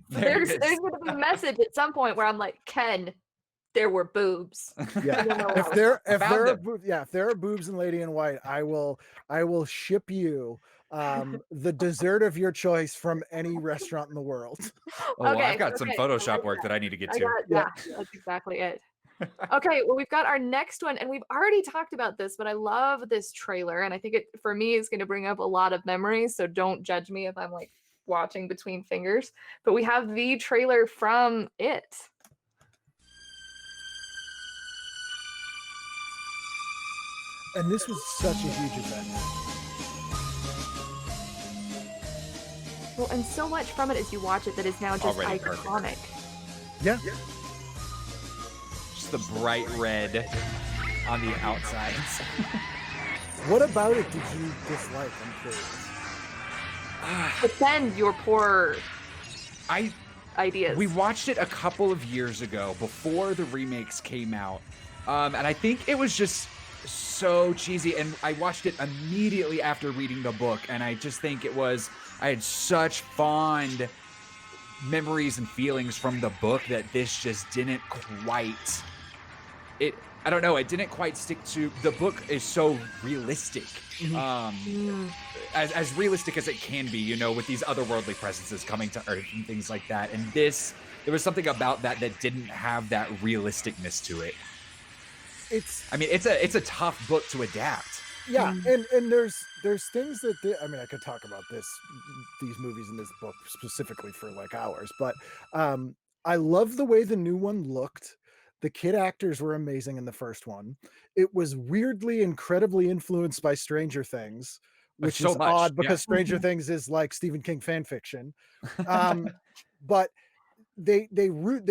there's gonna be a message at some point where I'm like, Ken, there were boobs. Yeah. You'll know if how- there Found if there are boobs in Lady in White, I will ship you the dessert of your choice from any restaurant in the world. Oh, well, Okay, I've got some okay, I Photoshop like work that I need to get to. Yeah. Yeah, that's exactly it. Okay, well, we've got our next one, and we've already talked about this, but I love this trailer, and I think it, for me, is going to bring up a lot of memories, so don't judge me if I'm, like, watching between fingers. But we have the trailer from It. And this was such a huge event. Well, and so much from it as you watch it that is now just Already iconic. Yeah. Just the bright red on the outsides. What about it did you dislike? I'm curious. Defend your poor ideas. We watched it a couple of years ago before the remakes came out. And I think it was just so cheesy. And I watched it immediately after reading the book. And I just think I had such fond memories and feelings from the book that this just didn't quite, I don't know, it didn't quite stick to, the book is so realistic. As realistic as it can be, you know, with these otherworldly presences coming to Earth and things like that. And there was something about that didn't have that realisticness to it. It's a tough book to adapt. Yeah, and there's things that I could talk about these movies in this book specifically for like hours, but I love the way the new one looked. The kid actors were amazing in the first one. It was weirdly incredibly influenced by Stranger Things, which is odd because Stranger Things is like Stephen King fan fiction. But they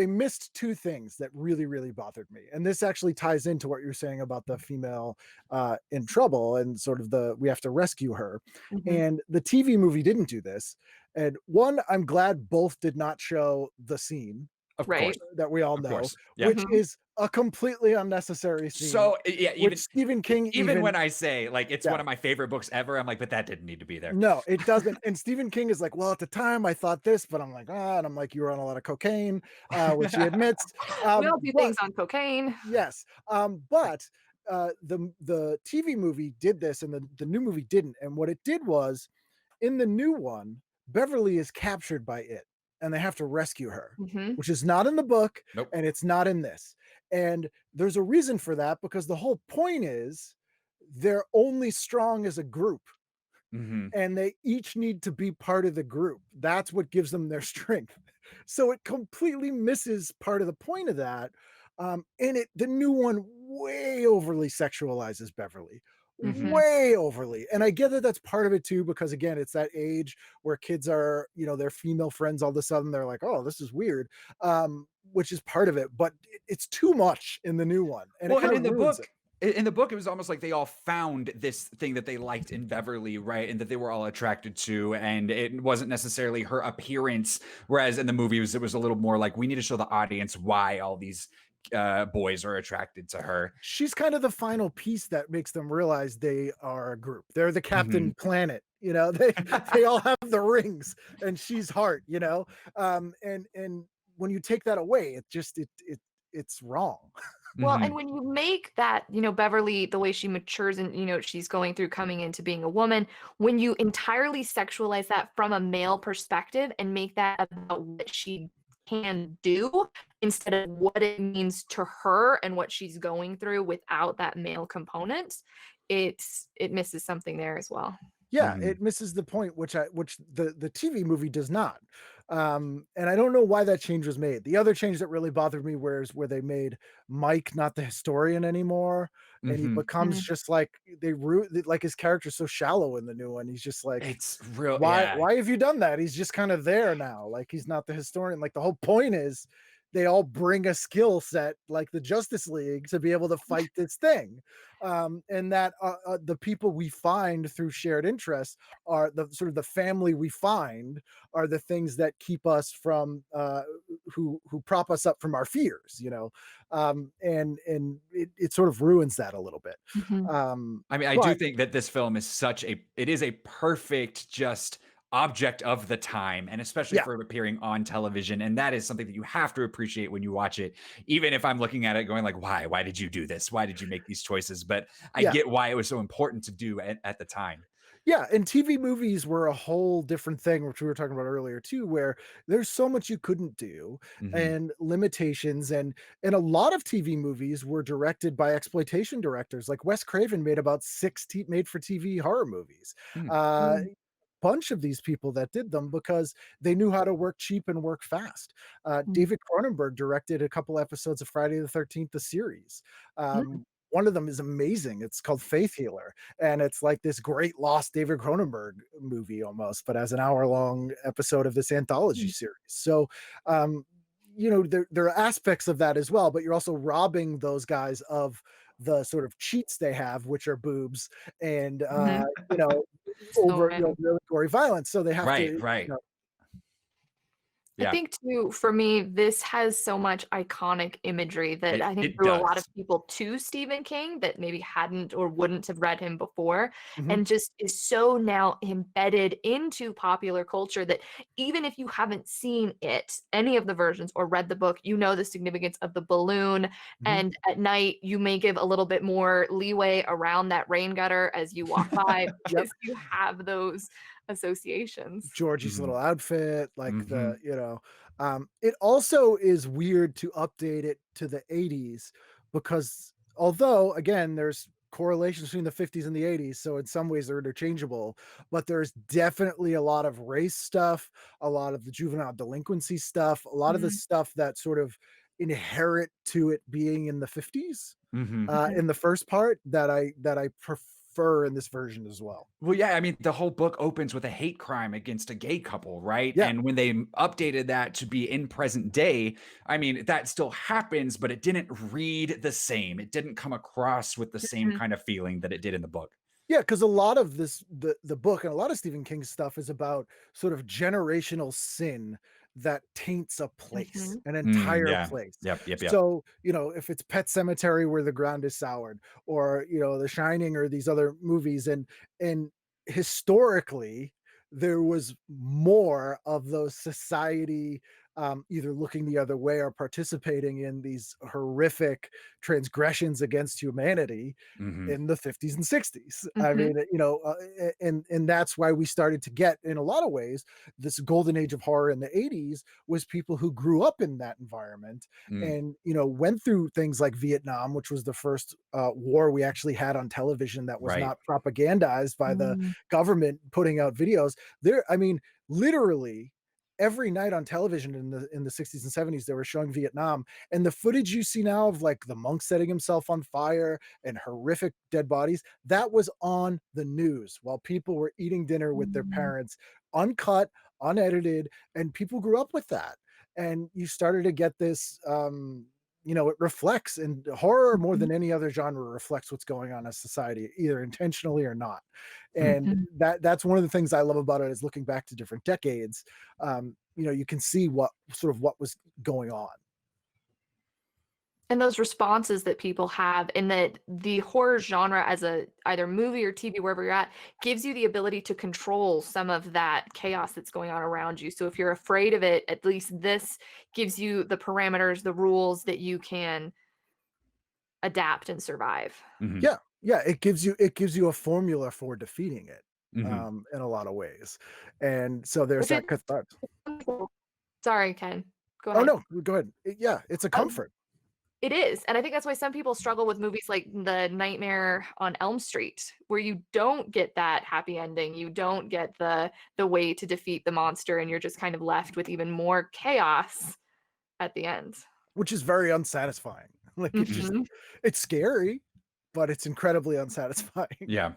missed two things that really bothered me, and this actually ties into what you're saying about the female in trouble and sort of we have to rescue her. And the TV movie didn't do this. And one, I'm glad both did not show the scene, Of Right. course. that we all Of know, course. Yeah. which is a completely unnecessary scene. So yeah, even which Stephen King even when I say like it's Yeah. one of my favorite books ever, I'm like, but that didn't need to be there. No, it doesn't. And Stephen King is like, well, at the time I thought this, but I'm like, and I'm like, you were on a lot of cocaine, which he admits. We all do things on cocaine. Yes. But the TV movie did this and the new movie didn't. And what it did was, in the new one, Beverly is captured by it and they have to rescue her, which is not in the book. Nope. And it's not in this. And there's a reason for that, because the whole point is they're only strong as a group. And they each need to be part of the group. That's what gives them their strength. So it completely misses part of the point of that. And the new one way overly sexualizes Beverly. Way overly. And I get that that's part of it too, because again, it's that age where kids are, their female friends, all of a sudden they're like, oh, this is weird, which is part of it, but it's too much in the new one. And well, and in the book, it was almost like they all found this thing that they liked in Beverly, right? And that they were all attracted to, and it wasn't necessarily her appearance. Whereas in the movie, it was a little more like, we need to show the audience why all these boys are attracted to her. She's kind of the final piece that makes them realize they are a group. They're the Captain Planet, they all have the rings, and she's Heart, and when you take that away, it's wrong. Well, and when you make that, Beverly, the way she matures and, she's going through coming into being a woman, when you entirely sexualize that from a male perspective and make that about what she can do instead of what it means to her and what she's going through without that male component, it misses something there as well. Yeah, Mhm. it misses the point, which the TV movie does not. And I don't know why that change was made. The other change that really bothered me was where they made Mike not the historian anymore, and he Mhm. becomes just like like his character's so shallow in the new one. He's just like, It's real, why yeah. why have you done that? He's just kind of there now. Like he's not the historian. Like the whole point is they all bring a skill set like the Justice League to be able to fight this thing. And that the people we find through shared interests are the sort of the family we find are the things that keep us from who prop us up from our fears, you know. And it sort of ruins that a little bit. Mhm. I mean, I do But think that this film is it is a perfect just object of the time, and especially yeah, for appearing on television. And that is something that you have to appreciate when you watch it. Even if I'm looking at it going like, why? Why did you do this? Why did you make these choices? But I yeah. get why it was so important to do at the time. Yeah, and TV movies were a whole different thing, which we were talking about earlier too, where there's so much you couldn't do Mhm. and limitations, and a lot of TV movies were directed by exploitation directors. Like Wes Craven made about made for TV horror movies. Mm. Uh Mm. bunch of these people that did them because they knew how to work cheap and work fast. Mm. David Cronenberg directed a couple episodes of Friday the 13th, the series. Mm. One of them is amazing. It's called Faith Healer, and it's like this great lost David Cronenberg movie almost, but as an hour-long episode of this anthology Mm. series. So, um, you know, there are aspects of that as well, but you're also robbing those guys of the sort of cheats they have, which are boobs and Mhm. you know, So over, you know, random. really gory violence. So they have to, Right, you right. know, I Yeah, think too, for me, this has so much iconic imagery that I think it drew a lot of does. people to Stephen King that maybe hadn't or wouldn't have read him before, mhm, and just is so now embedded into popular culture that even if you haven't seen it, any of the versions, or read the book, you know the significance of the balloon. mhm. And at night, you may give a little bit more leeway around that rain gutter as you walk by Yep. because you have those associations. Georgie's Mhm. little outfit, like Mhm. it also is weird to update it to the 80s because although again there's correlations between the 50s and the 80s, so in some ways they're interchangeable, but there's definitely a lot of race stuff, a lot of the juvenile delinquency stuff, a lot of the Mhm. stuff that sort of inherit to it being in the 50s Mhm. Mhm. in the first part that I prefer in this version as well. Well, yeah, I mean, the whole book opens with a hate crime against a gay couple, right? Yeah. And when they updated that to be in present day, I mean, that still happens, but it didn't read the same. It didn't come across with the same Mhm. kind of feeling that it did in the book. Yeah, because a lot of the book and a lot of Stephen King's stuff is about sort of generational sin that taints a place, Mhm. an Mm, entire yeah. place. Yep, yep, yep. So, you know, if it's Pet Cemetery where the ground is soured, or you know, The Shining or these other movies, and historically there was more of those society either looking the other way or participating in these horrific transgressions against humanity Mhm. in the 50s and 60s. I Mhm. mean, you know, and that's why we started to get, in a lot of ways, this golden age of horror in the 80s was people who grew up in that environment Mm. and, you know, went through things like Vietnam, which was the first war we actually had on television that was Right. not propagandized by the Mm. government putting out videos. I mean, literally every night on television in the 60s and 70s they were showing Vietnam, and the footage you see now of like the monk setting himself on fire and horrific dead bodies, that was on the news while people were eating dinner with their Mm. parents, uncut, unedited, and people grew up with that. And you started to get this you know, it reflects, and horror more Mhm. than any other genre reflects what's going on in society, either intentionally or not. Hmm. And Mhm. that's one of the things I love about it is looking back to different decades. You know, you can see what was going on. And those responses that people have, and that the horror genre as a either movie or TV, wherever you're at, gives you the ability to control some of that chaos that's going on around you. So if you're afraid of it, at least this gives you the parameters, the rules that you can adapt and survive. Mhm. Yeah, yeah, it gives you a formula for defeating it, Mhm. in a lot of ways, and so there's Which is that catharsis. wonderful. Sorry, Ken. Go Oh ahead. no, go ahead. Yeah, it's a Uh, comfort. It is. And I think that's why some people struggle with movies like The Nightmare on Elm Street, where you don't get that happy ending. You don't get the way to defeat the monster, and you're just kind of left with even more chaos at the end. Which is very unsatisfying. Like it's just, it's scary, but it's incredibly unsatisfying. Yeah.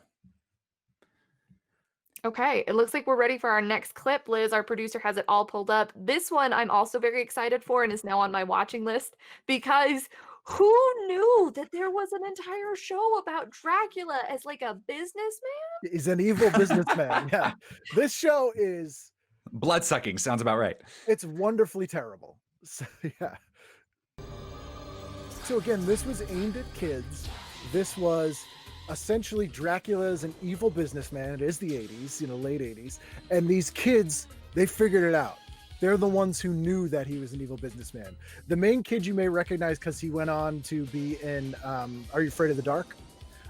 Okay, it looks like we're ready for our next clip. Liz, our producer, has it all pulled up. This one I'm also very excited for and is now on my watching list because who knew that there was an entire show about Dracula as like a businessman? He's an evil businessman. Yeah. This show is blood-sucking. Sounds about right. It's wonderfully terrible. So, yeah. So again, this was aimed at kids. This was essentially Dracula is an evil businessman. It is the 80s, late 80s. And these kids, they figured it out. They're the ones who knew that he was an evil businessman. The main kid you may recognize because he went on to be in Are You Afraid of the Dark?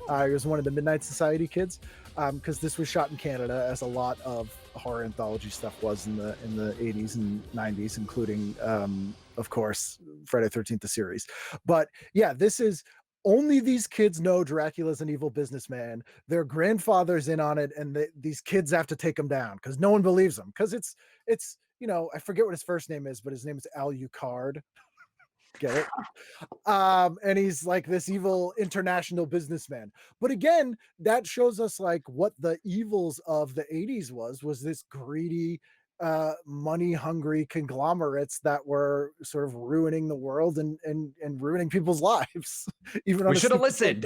He was one of the Midnight Society kids because this was shot in Canada, as a lot of horror anthology stuff was in the 80s and 90s, including, of course, Friday the 13th, the series. But yeah, this is... Only these kids know Dracula's an evil businessman. Their grandfather's in on it, and these kids have to take him down because no one believes him. Because it's I forget what his first name is, but his name is Alucard. Get it? And he's like this evil international businessman. But again, that shows us like what the evils of the 80s was this greedy, money-hungry conglomerates that were sort of ruining the world and ruining people's lives. Even we should have listened.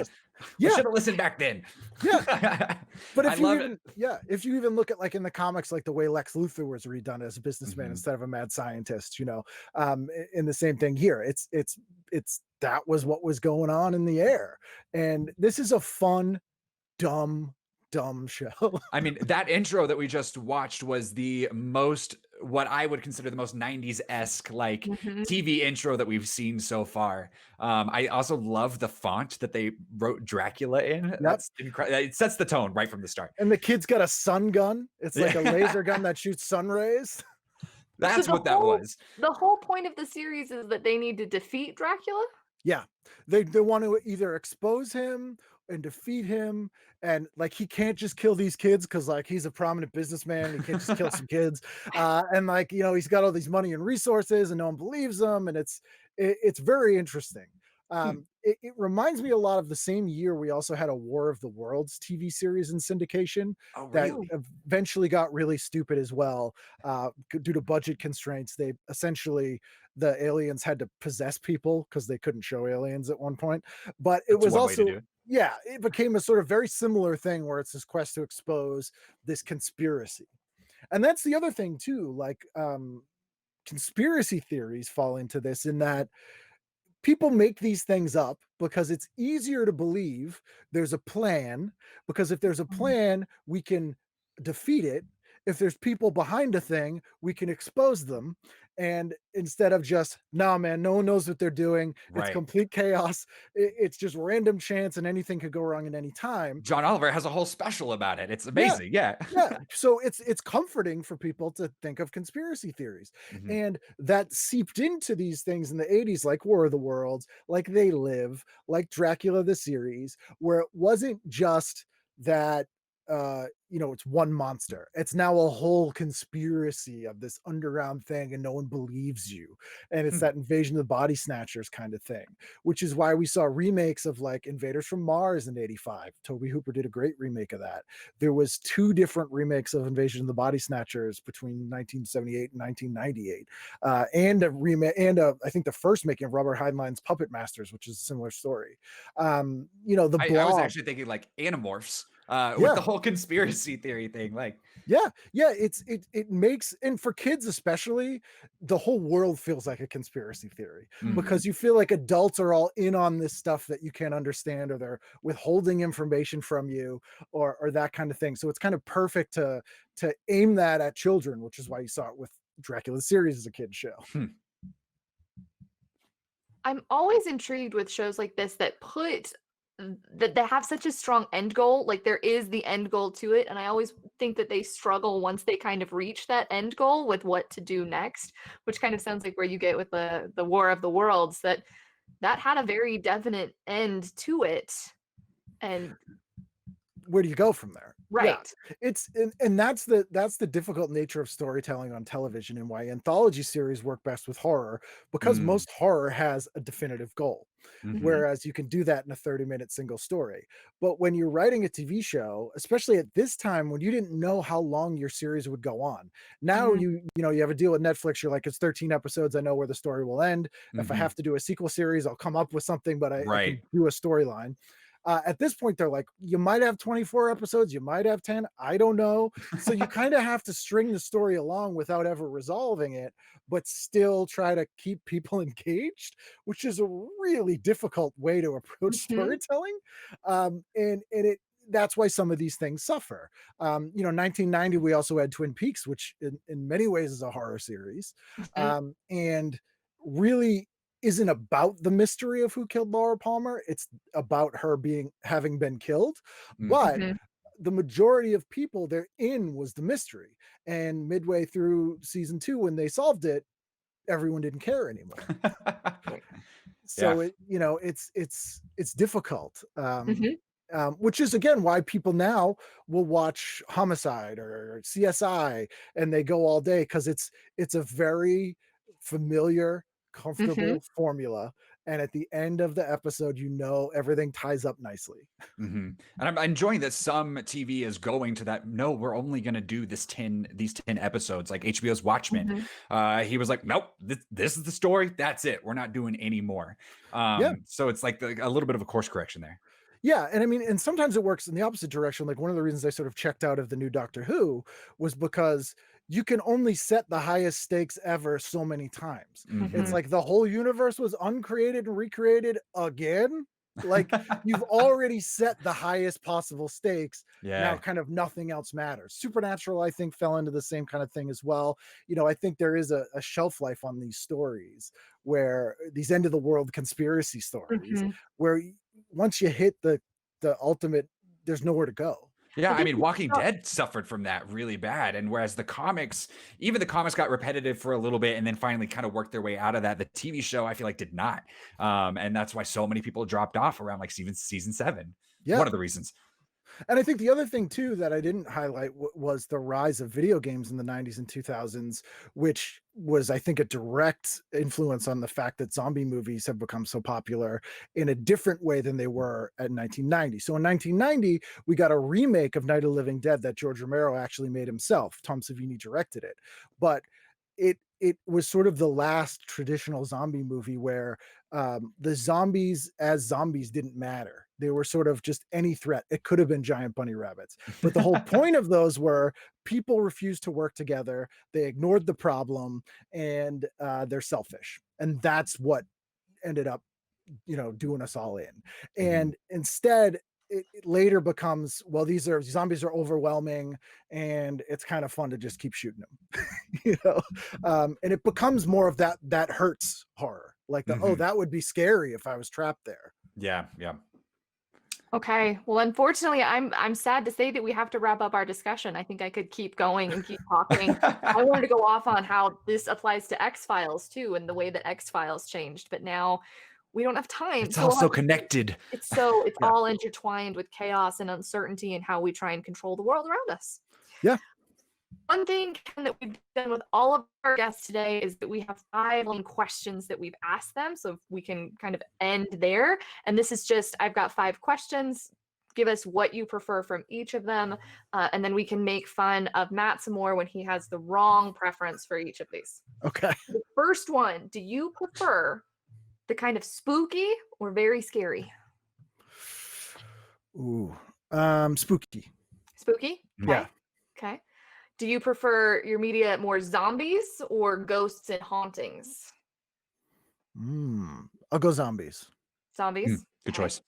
Yeah, we should have listened back then. Yeah, but if you even look at like in the comics, like the way Lex Luthor was redone as a businessman instead of a mad scientist, in the same thing here. It's that was what was going on in the air, and this is a fun, dumb show. I mean, that intro that we just watched was the most, what I would consider the most 90s-esque like TV intro that we've seen so far. I also love the font that they wrote Dracula in. Yep. That's incredible. It sets the tone right from the start. And the kid's got a sun gun. It's like a laser gun that shoots sun rays. That's what that was. The whole point of the series is that they need to defeat Dracula? Yeah. They want to either expose him and defeat him, and like he can't just kill these kids because like he's a prominent businessman, he can't just kill some kids, and like he's got all these money and resources and no one believes him, and it's very interesting. It reminds me a lot of the same year we also had a War of the Worlds TV series in syndication that eventually got really stupid as well due to budget constraints. They essentially, the aliens had to possess people because they couldn't show aliens at one point, but it was also it became a sort of very similar thing where it's this quest to expose this conspiracy. And that's the other thing too, like conspiracy theories fall into this, in that people make these things up because it's easier to believe there's a plan, because if there's a plan, we can defeat it. If there's people behind a thing, we can expose them. And instead of just, nah, man, no one knows what they're doing. It's complete chaos. It's just random chance and anything could go wrong at any time. John Oliver has a whole special about it. It's amazing. Yeah. So it's comforting for people to think of conspiracy theories. And that seeped into these things in the 80s, like War of the Worlds, like They Live, like Dracula the series, where it wasn't just that it's one monster. It's now a whole conspiracy of this underground thing and no one believes you. And it's that Invasion of the Body Snatchers kind of thing, which is why we saw remakes of like Invaders from Mars in 85. Toby Hooper did a great remake of that. There was 2 different remakes of Invasion of the Body Snatchers between 1978 and 1998. And a remake, and I think the first making of Robert Heinlein's Puppet Masters, which is a similar story. I was actually thinking like Animorphs. With the whole conspiracy theory thing, it makes, and for kids especially, the whole world feels like a conspiracy theory because you feel like adults are all in on this stuff that you can't understand, or they're withholding information from you, or that kind of thing. So it's kind of perfect to aim that at children, which is why you saw it with Dracula series as a kid's show. I'm always intrigued with shows like this that they have such a strong end goal. Like there is the end goal to it, and I always think that they struggle once they kind of reach that end goal with what to do next, which kind of sounds like where you get with the War of the Worlds, that that had a very definite end to it. And where do you go from there? right. Yeah, it's and that's the difficult nature of storytelling on television, and why anthology series work best with horror, because most horror has a definitive goal. Whereas you can do that in a 30-minute single story. But when you're writing a TV show, especially at this time when you didn't know how long your series would go on, now you have a deal with Netflix. You're like, it's 13 episodes. I know where the story will end. If I have to do a sequel series, I'll come up with something, but I can do a storyline. At this point, they're like, you might have 24 episodes, you might have 10, I don't know. So you kind of have to string the story along without ever resolving it, but still try to keep people engaged, which is a really difficult way to approach storytelling. And that's why some of these things suffer. 1990, we also had Twin Peaks, which in many ways is a horror series, and really isn't about the mystery of who killed Laura Palmer. It's about her having been killed. But the majority of people they're in was the mystery. And midway through season 2, when they solved it, everyone didn't care anymore. So it's difficult. Which is again why people now will watch Homicide or CSI and they go all day, because it's a very familiar, comfortable formula, and at the end of the episode everything ties up nicely. And I'm enjoying that some TV is going to that. No, we're only going to do these 10 episodes, like HBO's Watchmen. He was like, nope, this is the story, that's it, we're not doing any more. So it's like a little bit of a course correction there. Yeah, and I mean, and sometimes it works in the opposite direction. Like one of the reasons I sort of checked out of the new Doctor Who was because you can only set the highest stakes ever so many times. It's like the whole universe was uncreated and recreated again. Like you've already set the highest possible stakes. Now kind of nothing else matters. Supernatural, I think, fell into the same kind of thing as well. I think there is a shelf life on these stories, where these end of the world conspiracy stories, where once you hit the ultimate, there's nowhere to go. Yeah, I mean, Walking Dead suffered from that really bad. And whereas the comics got repetitive for a little bit and then finally kind of worked their way out of that, the TV show, I feel like, did not. And that's why so many people dropped off around like season 7. Yeah. One of the reasons. And I think the other thing too that I didn't highlight was the rise of video games in the 90s and 2000s, which was, I think, a direct influence on the fact that zombie movies have become so popular in a different way than they were at 1990. So in 1990, we got a remake of Night of the Living Dead that George Romero actually made himself. Tom Savini directed it. But it was sort of the last traditional zombie movie where the zombies as zombies didn't matter. They were sort of just any threat. It could have been giant bunny rabbits. But the whole point of those were people refused to work together. They ignored the problem, and they're selfish. And that's what ended up, doing us all in. And instead, it later becomes, well, these zombies are overwhelming and it's kind of fun to just keep shooting them, and it becomes more of that hurts horror, like that would be scary if I was trapped there. Yeah. Okay. Well, unfortunately, I'm sad to say that we have to wrap up our discussion. I think I could keep going and keep talking. I wanted to go off on how this applies to X-Files too, and the way that X-Files changed, but now we don't have time. It's also connected. It's all intertwined with chaos and uncertainty and how we try and control the world around us. Yeah. One thing that we've done with all of our guests today is that we have 5 questions that we've asked them. So we can kind of end there. And this is just, I've got 5 questions. Give us what you prefer from each of them. And then we can make fun of Matt some more when he has the wrong preference for each of these. Okay. The first one, do you prefer the kind of spooky or very scary? Ooh, spooky. Spooky? Okay. Yeah. Okay. Do you prefer your media more zombies or ghosts and hauntings? I'll go zombies. Zombies? Good choice.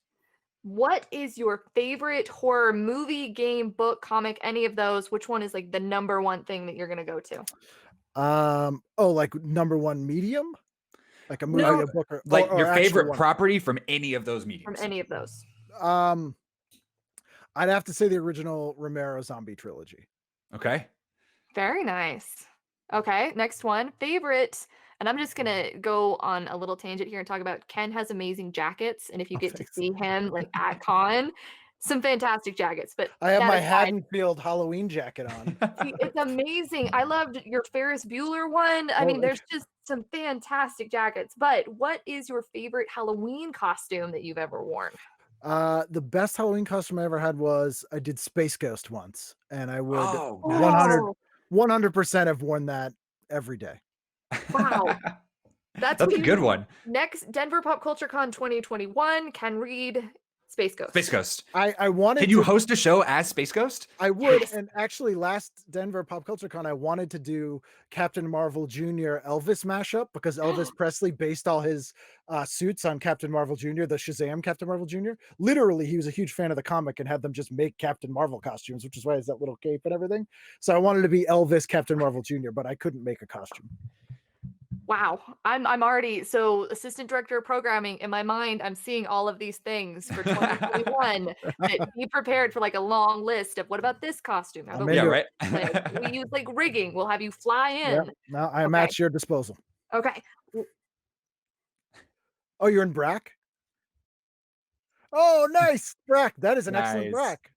What is your favorite horror movie, game, book, comic, any of those? Which one is like the number one thing that you're going to go to? Like number one medium? Like a movie, a book, or your favorite property from any of those mediums? From any of those. I'd have to say the original Romero zombie trilogy. Okay. Very nice. Okay, next one. Favorite And I'm just gonna go on a little tangent here and talk about Ken has amazing jackets, and if you get to see him like at con, some fantastic jackets. But I have that my aside, Haddonfield Halloween jacket on. it's amazing. I loved your Ferris Bueller one. I mean, there's just some fantastic jackets. But what is your favorite Halloween costume that you've ever worn? The best Halloween costume I ever had was I did Space Ghost once, and I would Oh, 100% have worn that every day. Wow. That's a good one. Next Denver Pop Culture Con 2021, Ken Reid, Space Ghost. Space Ghost. I wanted Can you host a show as Space Ghost? I would, and actually last Denver Pop Culture Con, I wanted to do Captain Marvel Jr. Elvis mashup because Elvis Presley based all his suits on Captain Marvel Jr., the Shazam Captain Marvel Jr. Literally, he was a huge fan of the comic and had them just make Captain Marvel costumes, which is why it's that little cape and everything. So I wanted to be Elvis Captain Marvel Jr., but I couldn't make a costume. Wow. I'm already assistant director of programming. In my mind, I'm seeing all of these things for 2021. Be prepared for like a long list of what about this costume? How about right. we use like rigging. We'll have you fly in. Yep. No, I'm at your disposal. Okay. Oh, you're in Brack? Oh, nice. Brack. That is an excellent Brack.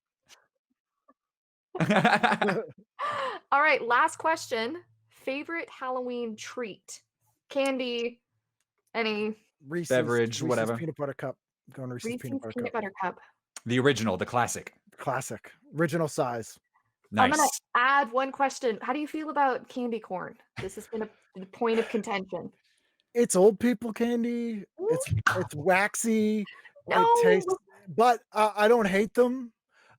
All right. Last question. Favorite Halloween treat? Candy, any Reese's, beverage, whatever. Peanut butter cup. Going Reese's peanut butter cup. The original, the classic. Classic. Original size. Nice. I'm gonna add one question. How do you feel about candy corn? This has been a point of contention. It's old people candy. It's waxy. No. It tastes, but I don't hate them.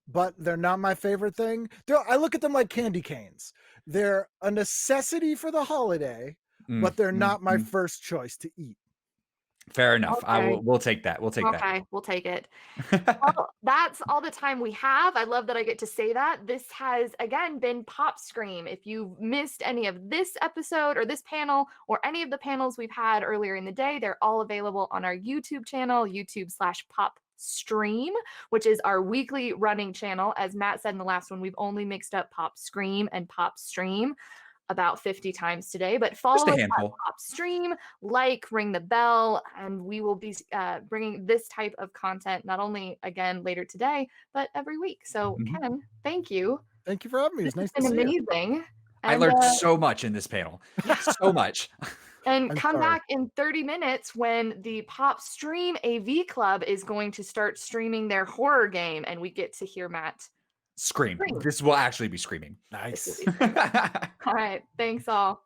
But they're not my favorite thing. I look at them like candy canes. They're a necessity for the holiday, but they're not my first choice to eat. Fair enough. Okay. We'll take that. We'll take that. Okay, we'll take it. Well, that's all the time we have. I love that I get to say that. This has, again, been PopSCREAM. If you've missed any of this episode or this panel or any of the panels we've had earlier in the day, they're all available on our YouTube channel, YouTube/PopSCREAM, which is our weekly running channel. As Matt said in the last one, we've only mixed up PopSCREAM and PopStream about 50 times today, but follow us on PopSCREAM, ring the bell, and we will be bringing this type of content not only again later today, but every week. So Ken, thank you. Thank you for having me. It's nice to see you. Amazing. I learned so much in this panel. So much. And come back in 30 minutes when the PopSCREAM AV Club is going to start streaming their horror game, and we get to hear Matt scream. This will actually be screaming. Nice. All right. Thanks all.